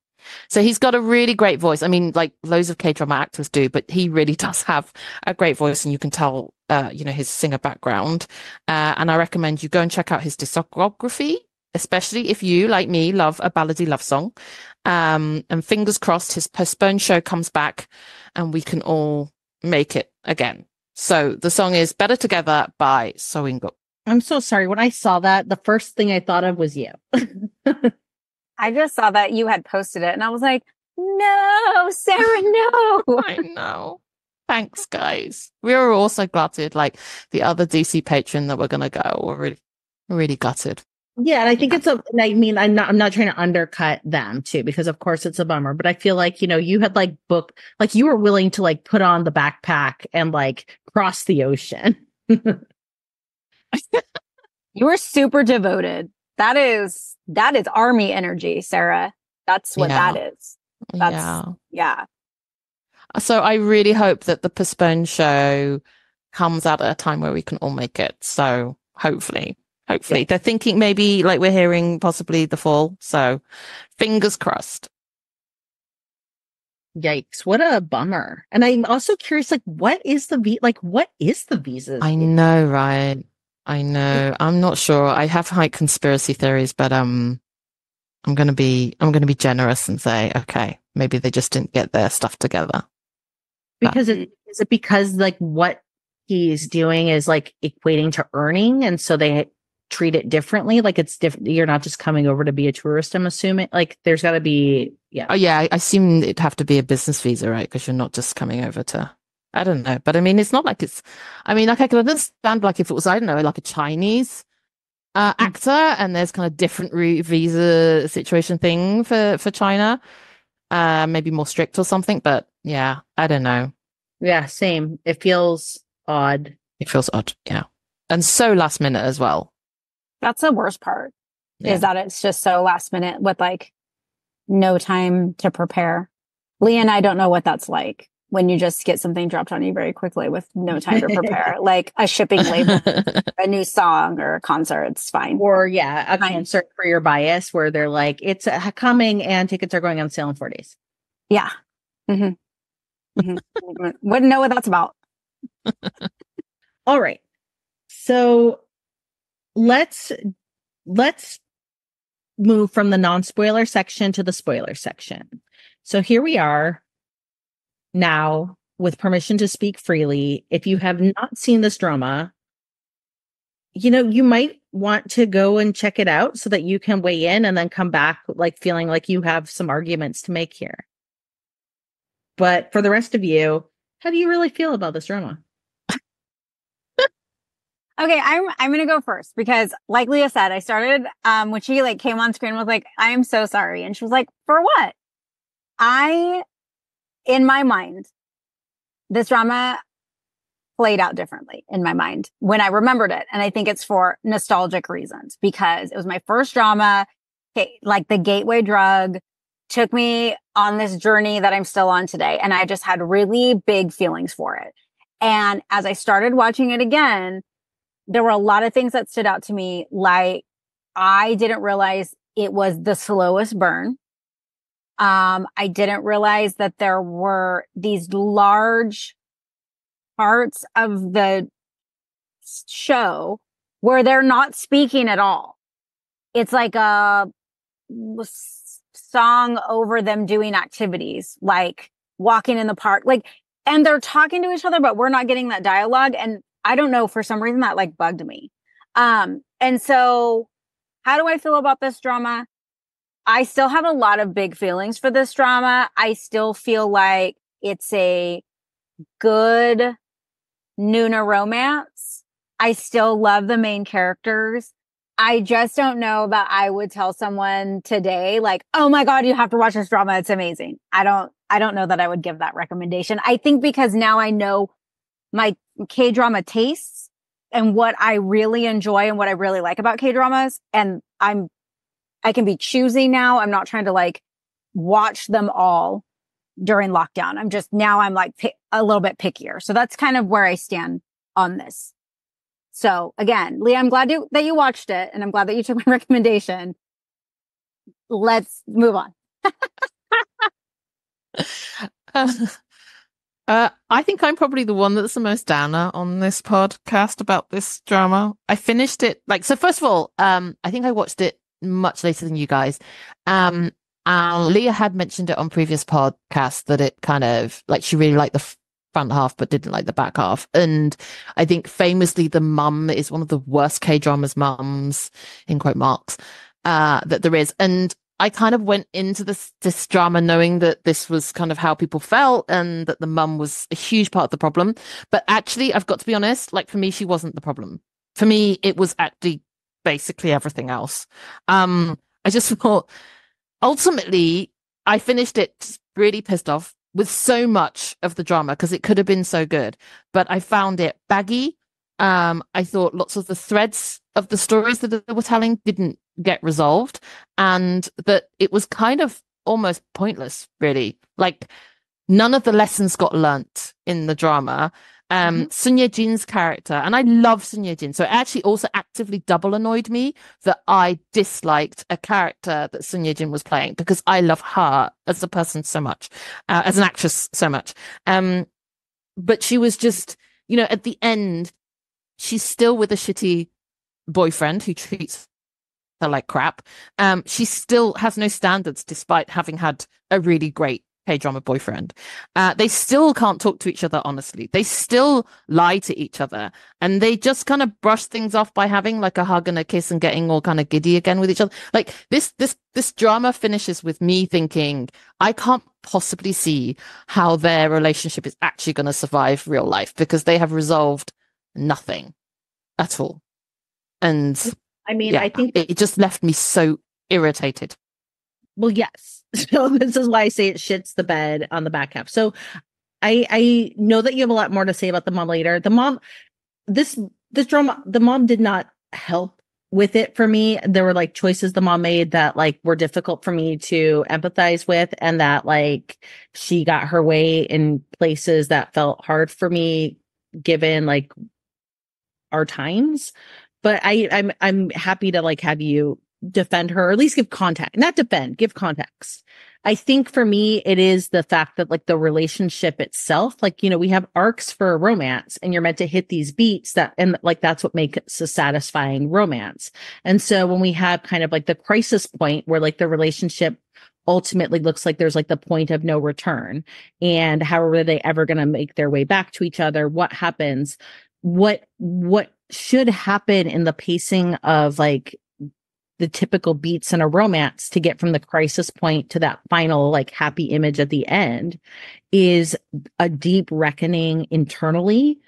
So he's got a really great voice. I mean, like loads of K-drama actors do, but he really does have a great voice, and you can tell, his singer background. And I recommend you go and check out his discography, especially if you, like me, love a ballady love song. And fingers crossed his postponed show comes back and we can all make it again. So the song is Better Together by So In-guk. I'm so sorry. When I saw that, the first thing I thought of was you. I just saw that you had posted it and I was like, no, Sarah, no. I know. Thanks, guys. We were also gutted, like the other DC patron that we're going to go. We're really, really gutted. Yeah. And I think I'm not trying to undercut them too, because of course it's a bummer, but I feel like, you had like booked, like you were willing to like put on the backpack and like cross the ocean. You were super devoted. That is army energy, Sarah. That's what that is. Yeah. Yeah. So I really hope that the postponed show comes out at a time where we can all make it. So hopefully Yeah. they're thinking maybe like we're hearing possibly the fall. So fingers crossed. Yikes, what a bummer. And I'm also curious, like, what is the visa? I know, right? I know. I'm not sure. I have high conspiracy theories, but I'm gonna be generous and say, okay, maybe they just didn't get their stuff together. Because is it because like what he's doing is like equating to earning, and so they treat it differently? Like it's different. You're not just coming over to be a tourist, I'm assuming. Like there's got to be, yeah. Oh yeah, I assume it'd have to be a business visa, right? Because you're not just coming over to, I don't know. But I mean, it's not like it's, I mean, like I could understand like if it was, I don't know, like a Chinese actor and there's kind of different visa situation thing for China, maybe more strict or something. But yeah, I don't know. Yeah, same. It feels odd. It feels odd. Yeah. And so last minute as well. That's the worst part Yeah. is that it's just so last minute with like no time to prepare. Leah and I don't know what that's like when you just get something dropped on you very quickly with no time to prepare, like a shipping label, a new song or a concert. It's fine. Or yeah, a concert for your bias where they're like, it's coming and tickets are going on sale in 4 days. Yeah. Mm-hmm. Mm-hmm. Wouldn't know what that's about. All right. So let's move from the non-spoiler section to the spoiler section. So here we are now with permission to speak freely. If you have not seen this drama, you know, you might want to go and check it out so that you can weigh in and then come back like feeling like you have some arguments to make here. But for the rest of you, how do you really feel about this drama? Okay, I'm gonna go first because, like Leah said, I started when she like came on screen was like, "I am so sorry," and she was like, "For what?" In my mind, this drama played out differently in my mind when I remembered it, and I think it's for nostalgic reasons because it was my first drama. Okay, like the gateway drug took me on this journey that I'm still on today, and I just had really big feelings for it. And as I started watching it again, there were a lot of things that stood out to me. Like I didn't realize it was the slowest burn. I didn't realize that there were these large parts of the show where they're not speaking at all. It's like a song over them doing activities, like walking in the park, like, and they're talking to each other, but we're not getting that dialogue. And I don't know, for some reason that like bugged me. And so how do I feel about this drama? I still have a lot of big feelings for this drama. I still feel like it's a good Noona romance. I still love the main characters. I just don't know that I would tell someone today, like, oh my God, you have to watch this drama. It's amazing. I don't know that I would give that recommendation. I think because now I know my K-drama tastes and what I really enjoy and what I really like about K-dramas. And I can be choosy now. I'm not trying to like watch them all during lockdown. I'm like a little bit pickier. So that's kind of where I stand on this. So again, Leah, I'm glad that you watched it and I'm glad that you took my recommendation. Let's move on. I think I'm probably the one that's the most downer on this podcast about this drama. I finished it so first of all, I think I watched it much later than you guys. Leah had mentioned it on previous podcasts that it kind of like she really liked the front half but didn't like the back half. And I think famously the mum is one of the worst K-dramas mums in quote marks that there is. And I kind of went into this drama knowing that this was kind of how people felt and that the mum was a huge part of the problem. But actually, I've got to be honest, like for me, she wasn't the problem. For me, it was actually basically everything else. I just thought ultimately I finished it really pissed off with so much of the drama because it could have been so good, but I found it baggy. I thought lots of the threads of the stories that they were telling didn't get resolved, and that it was kind of almost pointless, really. Like none of the lessons got learnt in the drama. Sun Ye-jin's character, and I love Sun Ye-jin, so it actually also actively double annoyed me that I disliked a character that Sun Ye-jin was playing because I love her as a person so much, as an actress so much. But she was just, at the end, she's still with a shitty boyfriend who treats her like crap. She still has no standards despite having had a really great K-drama boyfriend. They still can't talk to each other honestly. They still lie to each other, and they just kind of brush things off by having like a hug and a kiss and getting all kind of giddy again with each other. Like this drama finishes with me thinking I can't possibly see how their relationship is actually going to survive real life because they have resolved nothing at all. And I mean, yeah, I think it just left me so irritated. Well, yes. So this is why I say it shits the bed on the back half. So I know that you have a lot more to say about the mom later. The mom, this drama, the mom did not help with it for me. There were like choices the mom made that like were difficult for me to empathize with, and that like she got her way in places that felt hard for me given like our times. But I'm happy to like have you defend her, or at least give context, not defend, give context. I think for me, it is the fact that like the relationship itself, like, we have arcs for a romance and you're meant to hit these beats and like, that's what makes a satisfying romance. And so when we have kind of like the crisis point where like the relationship ultimately looks like there's like the point of no return, and how are they ever going to make their way back to each other? What happens? What should happen in the pacing of like the typical beats in a romance to get from the crisis point to that final like happy image at the end is a deep reckoning internally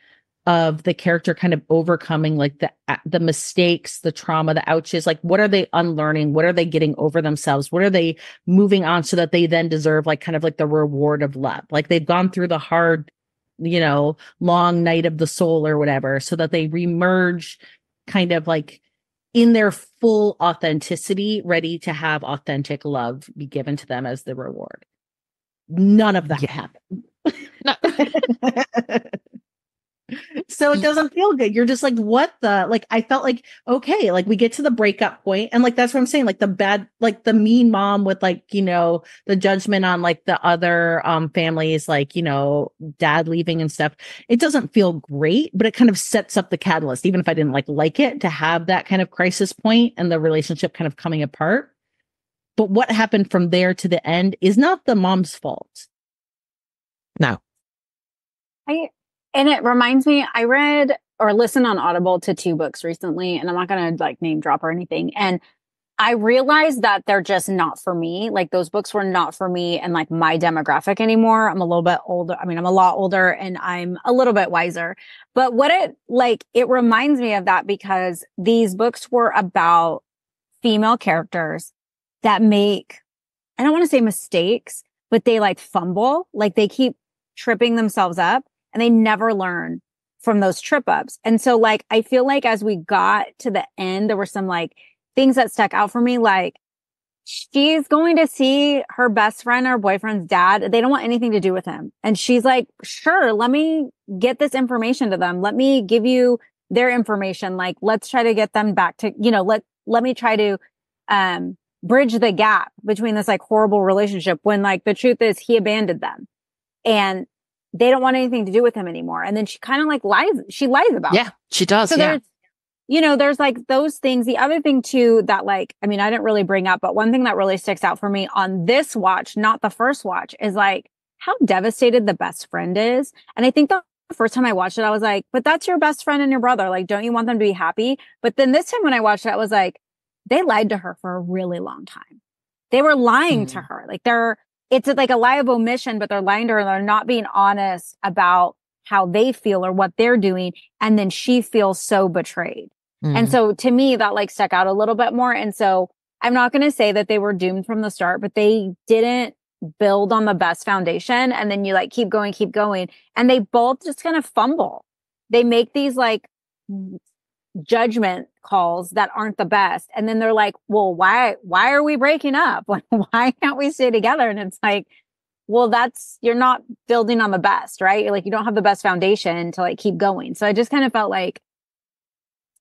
of the character kind of overcoming like the mistakes, the trauma, the ouches. Like, what are they unlearning? What are they getting over themselves? What are they moving on so that they then deserve like kind of like the reward of love? Like they've gone through the hard, long night of the soul or whatever, so that they remerge kind of like in their full authenticity, ready to have authentic love be given to them as the reward. None of that happened. No. So it doesn't feel good. You're just like, what the, like, I felt like, okay, like we get to the breakup point, and like, that's what I'm saying. Like the bad, like the mean mom with like, the judgment on like the other families, like, dad leaving and stuff. It doesn't feel great, but it kind of sets up the catalyst, even if I didn't like it, to have that kind of crisis point and the relationship kind of coming apart. But what happened from there to the end is not the mom's fault. No. And it reminds me, I read or listened on Audible to 2 books recently, and I'm not going to like name drop or anything. And I realized that they're just not for me. Like those books were not for me and like my demographic anymore. I'm a little bit older. I mean, I'm a lot older and I'm a little bit wiser. But it reminds me of that because these books were about female characters that make, I don't want to say mistakes, but they like fumble, like they keep tripping themselves up. And they never learn from those trip ups. And so like, I feel like as we got to the end, there were some like things that stuck out for me. Like she's going to see her best friend or boyfriend's dad. They don't want anything to do with him. And she's like, sure, let me get this information to them. Let me give you their information. Like, let's try to get them back to, let me try to, bridge the gap between this like horrible relationship when like the truth is he abandoned them. And they don't want anything to do with him anymore. And then she kind of like lies. She lies about it. Yeah, she does. So there's like those things. The other thing too, that like, I mean, I didn't really bring up, but one thing that really sticks out for me on this watch, not the first watch, is like how devastated the best friend is. And I think the first time I watched it, I was like, but that's your best friend and your brother. Like, don't you want them to be happy? But then this time when I watched it, I was like, they lied to her for a really long time. They were lying to her. Like it's like a lie of omission, but they're lying to her. They're not being honest about how they feel or what they're doing. And then she feels so betrayed. And so to me, that like stuck out a little bit more. And so I'm not going to say that they were doomed from the start, but they didn't build on the best foundation. And then you like keep going. And they both just kind of fumble. They make these like judgment calls that aren't the best. And then they're like, well, why are we breaking up? Like, why can't we stay together? And it's like, well, you're not building on the best, right? Like, you don't have the best foundation to like keep going. So I just kind of felt like,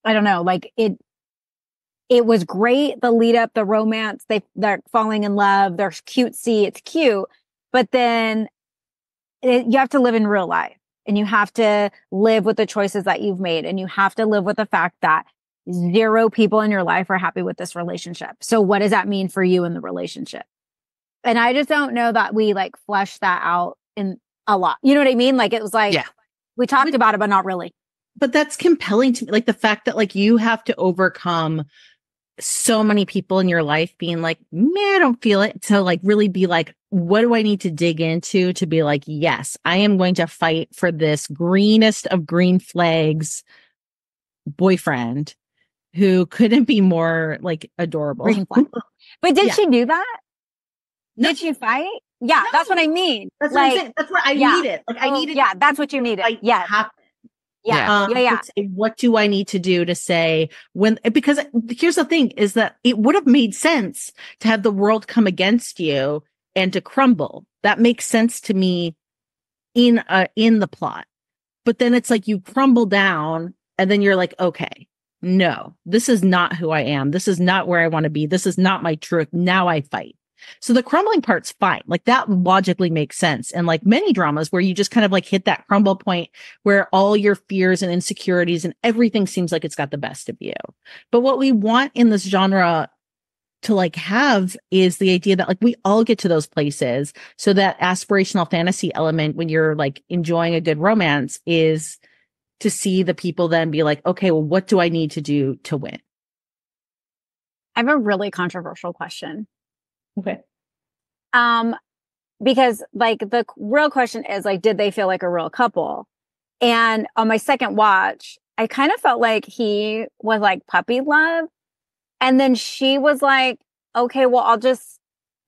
I don't know, like it was great. The lead up, the romance, they're falling in love. They're cutesy. It's cute. But then you have to live in real life, and you have to live with the choices that you've made. And you have to live with the fact that 0 people in your life are happy with this relationship. So what does that mean for you in the relationship? And I just don't know that we like fleshed that out in a lot. You know what I mean? Like, it was like, we talked about it, but not really. But that's compelling to me. Like the fact that like you have to overcome so many people in your life being like, man, I don't feel it. To like really be like, what do I need to dig into to be like, yes, I am going to fight for this greenest of green flags boyfriend who couldn't be more like adorable. Green flag. But did she do that? No. Did she fight? Yeah, that's what I mean. That's like, what I'm saying. That's what I needed. Like I needed. Yeah, that's what you needed. Yeah. What do I need to do to say because here's the thing is that it would have made sense to have the world come against you and to crumble. That makes sense to me in the plot. But then it's like you crumble down and then you're like, okay, no, this is not who I am. This is not where I want to be. This is not my truth. Now I fight. So the crumbling part's fine. Like that logically makes sense. And like many dramas where you just kind of like hit that crumble point where all your fears and insecurities and everything seems like it's got the best of you. But what we want in this genre to like have is the idea that like we all get to those places. So that aspirational fantasy element when you're like enjoying a good romance is to see the people then be like, okay, well, what do I need to do to win? I have a really controversial question. Okay. Because like the real question is like, did they feel like a real couple? And on my second watch, I kind of felt like he was like puppy love. And then she was like, okay, well, I'll just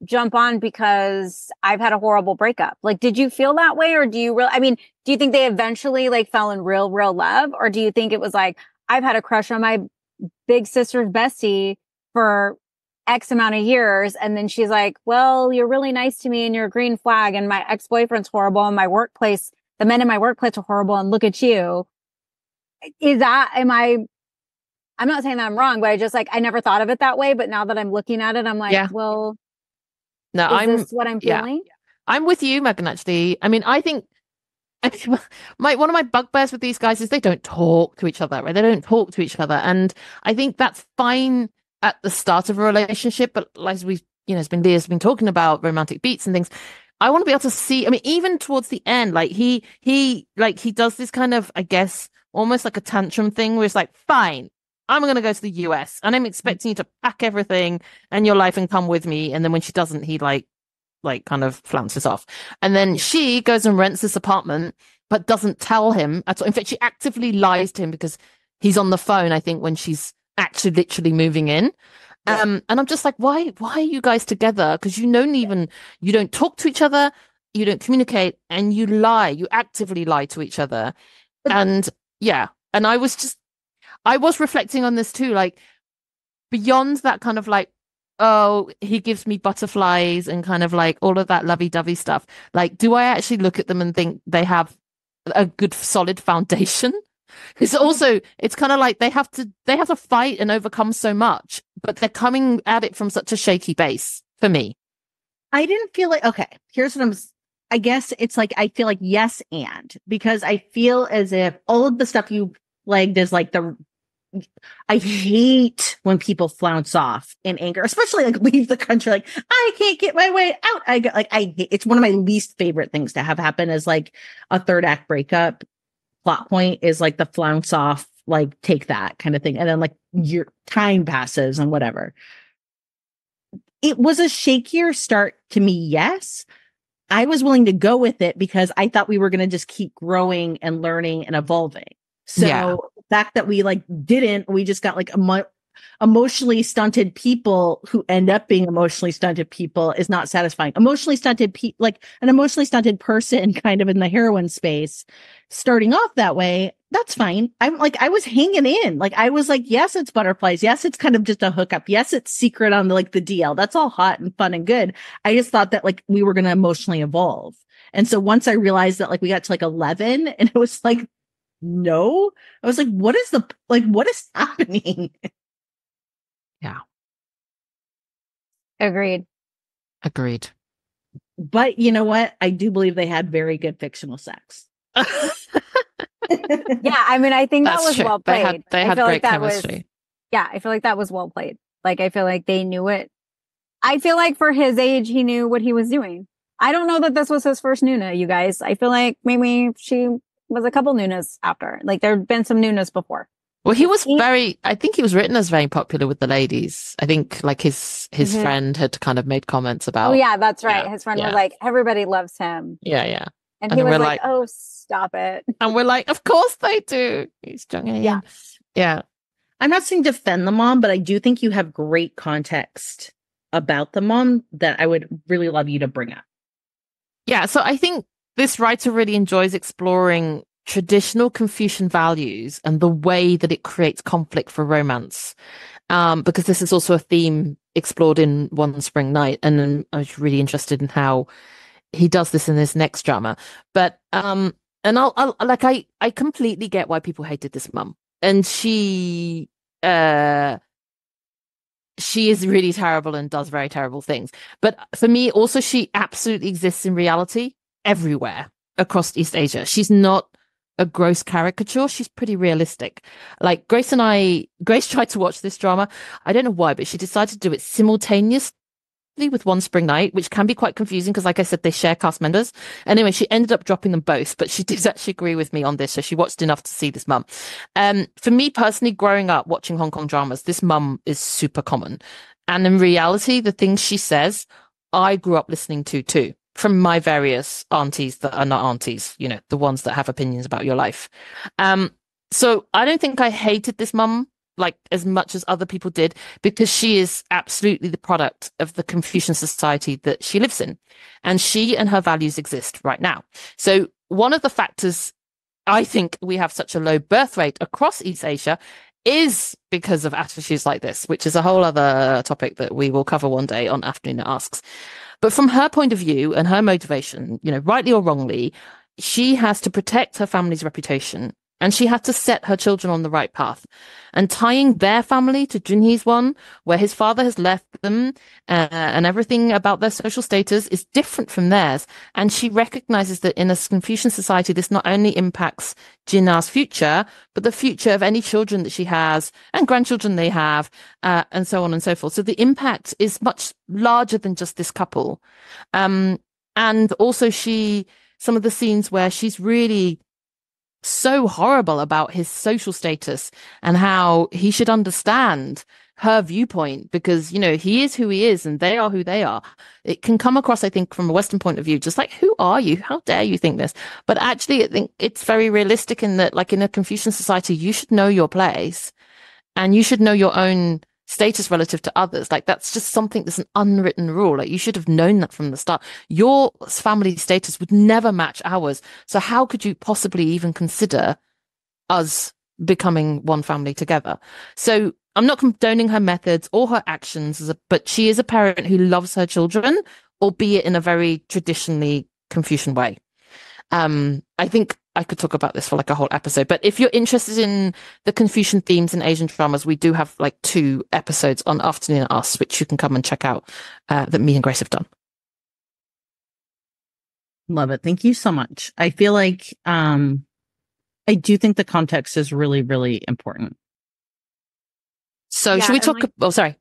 jump on because I've had a horrible breakup. Like, did you feel that way? Or do you do you think they eventually like fell in real love? Or do you think it was like, I've had a crush on my big sister's bestie for X amount of years. And then she's like, well, you're really nice to me and you're a green flag and my ex-boyfriend's horrible and the men in my workplace are horrible and look at you. I'm not saying that I'm wrong, but I never thought of it that way. But now that I'm looking at it, I'm like, well, no, is this what I'm feeling? I'm with you, Megan, actually. I mean, I think one of my bugbears with these guys is they don't talk to each other, right? They don't talk to each other. And I think that's fine at the start of a relationship, but as Leah's been talking about romantic beats and things, I want to be able to see, I mean, even towards the end, like he does this kind of, I guess, almost like a tantrum thing where it's like, fine, I'm going to go to the US and I'm expecting you to pack everything and your life and come with me. And then when she doesn't, he like kind of flounces off. And then she goes and rents this apartment, but doesn't tell him at all. In fact, she actively lies to him because he's on the phone, I think, when she's actually literally moving in. And I'm just like, why are you guys together? Because you don't talk to each other, you don't communicate, and you actively lie to each other. And and I was reflecting on this too, like beyond that kind of like, oh, he gives me butterflies and kind of like all of that lovey-dovey stuff. Like, do I actually look at them and think they have a good solid foundation? It's kind of like they have to fight and overcome so much, but they're coming at it from such a shaky base for me. I didn't feel like, okay, here's what I guess it's like, I feel like yes, and because I feel as if all of the stuff you flagged is like I hate when people flounce off in anger, especially like leave the country. Like, I can't get my way out. It's one of my least favorite things to have happen is like a third act breakup. Plot point is like the flounce off, like take that kind of thing. And then like your time passes and whatever. It was a shakier start to me. Yes. I was willing to go with it because I thought we were going to just keep growing and learning and evolving. So the fact that we like we just got like emotionally stunted people who end up being emotionally stunted people is not satisfying. Emotionally stunted like an emotionally stunted person kind of in the heroine space starting off that way, that's fine. I'm like, I was hanging in. Like, I was like, yes, it's butterflies. Yes, it's kind of just a hookup. Yes, it's secret on the DL. That's all hot and fun and good. I just thought that like we were going to emotionally evolve. And so once I realized that like we got to like 11 and it was like, no, I was like, what is happening? Yeah. Agreed. But you know what? I do believe they had very good fictional sex. Yeah, I mean, I think that was true. well played. They had great chemistry. I feel like that was well played. Like, I feel like they knew it. I feel like for his age, he knew what he was doing. I don't know that this was his first Noona, you guys. I feel like maybe she was a couple Noonas after. Like, there had been some Noonas before. Well, I think he was written as very popular with the ladies. I think like his friend had kind of made comments about. Oh, yeah, that's right. His friend was like, everybody loves him. Yeah, yeah. And he was like, oh, stop it. And we're like, of course they do. He's Jung Hae-in. Yeah. Yeah. I'm not saying defend the mom, but I do think you have great context about the mom that I would really love you to bring up. Yeah. So I think this writer really enjoys exploring traditional Confucian values and the way that it creates conflict for romance. Because this is also a theme explored in One Spring Night. And I was really interested in how he does this in this next drama. But, and I completely get why people hated this mum. And she is really terrible and does very terrible things. But for me, also, she absolutely exists in reality everywhere across East Asia. She's not a gross caricature. She's pretty realistic. Like Grace tried to watch this drama. I don't know why, but she decided to do it simultaneously with One Spring Night, which can be quite confusing because, like I said, they share cast members. Anyway, she ended up dropping them both, but she did actually agree with me on this. So she watched enough to see this mum. For me personally, growing up watching Hong Kong dramas, this mum is super common. And in reality, the things she says, I grew up listening to too, from my various aunties that are not aunties, you know, the ones that have opinions about your life. So I don't think I hated this mum like as much as other people did, because she is absolutely the product of the Confucian society that she lives in, and she and her values exist right now. So one of the factors I think we have such a low birth rate across East Asia is because of attitudes like this, which is a whole other topic that we will cover one day on Afternoona Asks. But from her point of view and her motivation, you know, rightly or wrongly, she has to protect her family's reputation. And she had to set her children on the right path. And tying their family to Junhee's one, where his father has left them and everything about their social status is different from theirs. And she recognizes that in a Confucian society, this not only impacts Jinna's future, but the future of any children that she has and grandchildren they have, and so on and so forth. So the impact is much larger than just this couple. And also some of the scenes where she's really so horrible about his social status and how he should understand her viewpoint, because, you know, he is who he is and they are who they are. It can come across, I think, from a Western point of view, just like, who are you? How dare you think this? But actually, I think it's very realistic in that, like in a Confucian society, you should know your place and you should know your own status relative to others. Like that's just something that's an unwritten rule. Like you should have known that from the start. Your family status would never match ours. So how could you possibly even consider us becoming one family together? So I'm not condoning her methods or her actions, but she is a parent who loves her children, albeit in a very traditionally Confucian way. I think I could talk about this for like a whole episode, but if you're interested in the Confucian themes in Asian dramas, we do have like 2 episodes on Afternoona Asks, which you can come and check out, that me and Grace have done. Love it. Thank you so much. I feel like, I do think the context is really, really important. So should we talk? Sorry.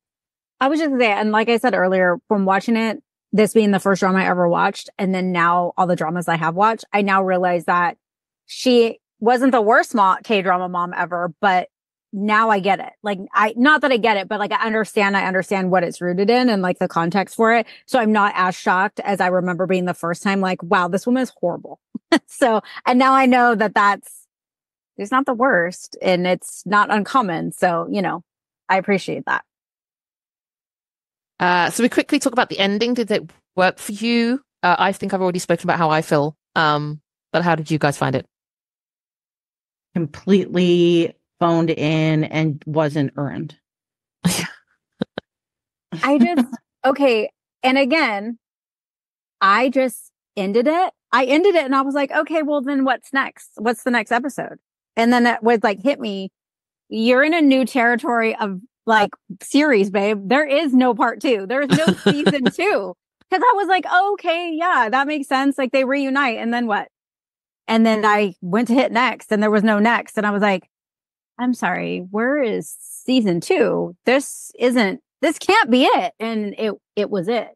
I was just there. And like I said earlier, from watching it, this being the first drama I ever watched, and then now all the dramas I have watched, I now realize that she wasn't the worst K-drama mom ever, but now I get it. Like, not that I get it, but like I understand what it's rooted in and like the context for it. So I'm not as shocked as I remember being the first time, like, wow, this woman is horrible. So, and now I know that it's not the worst and it's not uncommon. So, you know, I appreciate that. So we quickly talk about the ending. Did it work for you? I think I've already spoken about how I feel. But how did you guys find it? Completely phoned in and wasn't earned. Okay. And again, I just ended it. I ended it and I was like, okay, well then what's next? What's the next episode? And then it was like, hit me. You're in a new territory of like series, babe. There is no part 2. There is no season 2. Cause I was like, oh, okay, yeah, that makes sense. Like they reunite and then what? And then I went to hit next and there was no next. And I was like, I'm sorry, where is season 2? This can't be it. And it was it.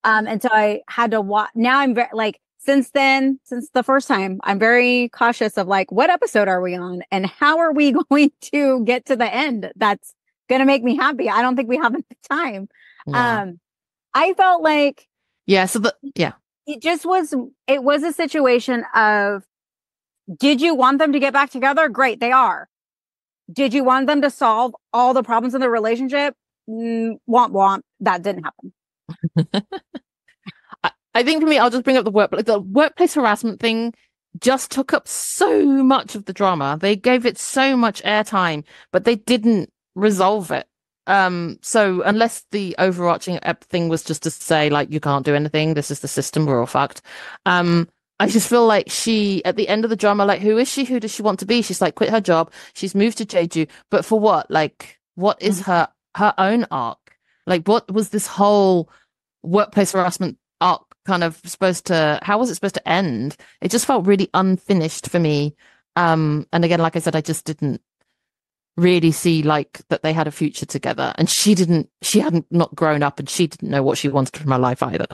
And so I had to watch. Now I'm very like, since the first time, I'm very cautious of like, what episode are we on and how are we going to get to the end? That's going to make me happy. I don't think we have enough time. Yeah. I felt like, it was a situation of, did you want them to get back together? Great. They are. Did you want them to solve all the problems in the relationship? Womp womp. That didn't happen. I think for me, I'll just bring up the workplace harassment thing just took up so much of the drama. They gave it so much airtime, but they didn't resolve it. So unless the overarching thing was just to say, like, you can't do anything, this is the system, we're all fucked. I just feel like she, at the end of the drama, like, who is she? Who does she want to be? She's like, quit her job. She's moved to Jeju. But for what? Like, what is her own arc? Like, what was this whole workplace harassment arc kind of how was it supposed to end? It just felt really unfinished for me. And again, like I said, I just didn't really see like that they had a future together, and she hadn't not grown up, and she didn't know what she wanted from her life either.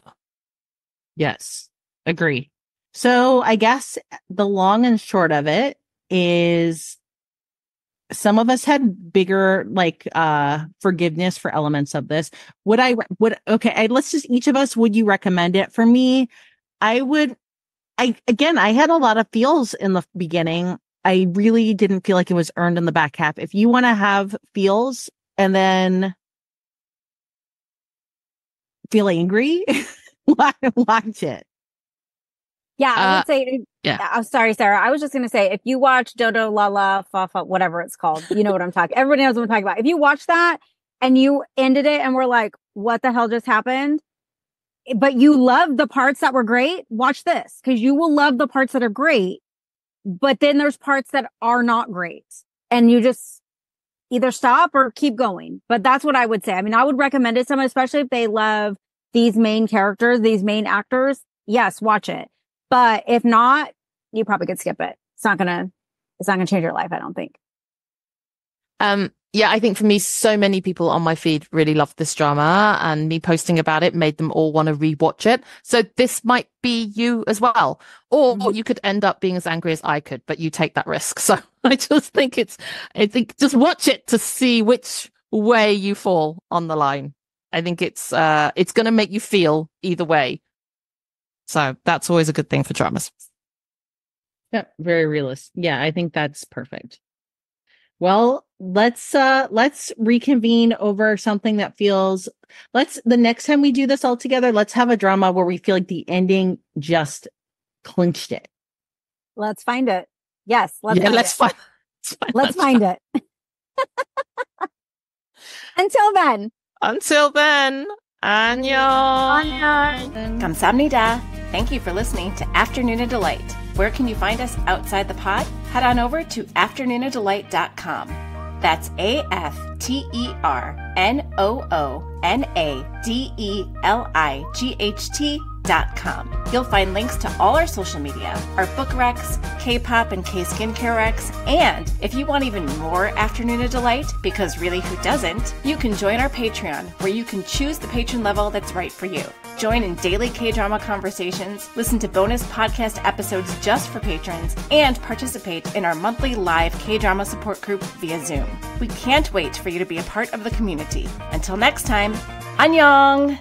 Yes, agree. So I guess the long and short of it is some of us had bigger like forgiveness for elements of this. Let's just each of us, would you recommend it? For me, I had a lot of feels in the beginning. I really didn't feel like it was earned in the back half. If you want to have feels and then feel angry, watch it. Yeah, I would say, I'm sorry, Sarah. I was just going to say, if you watch Dodo La La Fa Fa, whatever it's called, you know what I'm talking. Everybody knows what I'm talking about. If you watch that and you ended it and were like, what the hell just happened? But you love the parts that were great, watch this, because you will love the parts that are great. But then there's parts that are not great. And you just either stop or keep going. But that's what I would say. I mean, I would recommend it to someone, especially if they love these main characters, these main actors. Yes, watch it. But if not, you probably could skip it. It's not gonna change your life, I don't think. Yeah, I think for me, so many people on my feed really loved this drama, and me posting about it made them all want to rewatch it. So this might be you as well. Or you could end up being as angry as I could, but you take that risk. So I just think just watch it to see which way you fall on the line. I think it's going to make you feel either way. So that's always a good thing for dramas. Yeah, very realistic. Yeah, I think that's perfect. Well, let's reconvene over something that feels, the next time we do this all together, let's have a drama where we feel like the ending just clinched it. Let's find it. Yes. Let's find it. Until then, annyeong. Kamsahamnida. Thank you for listening to Afternoona Delight. Where can you find us outside the pod? Head on over to afternoonadelight.com. That's AFternoonadelight.com. You'll find links to all our social media, our book recs, K-pop and K-skincare recs, and if you want even more Afternoona Delight, because really who doesn't, you can join our Patreon, where you can choose the patron level that's right for you. Join in daily K-drama conversations, listen to bonus podcast episodes just for patrons, and participate in our monthly live K-drama support group via Zoom. We can't wait for you to be a part of the community. Until next time, annyeong!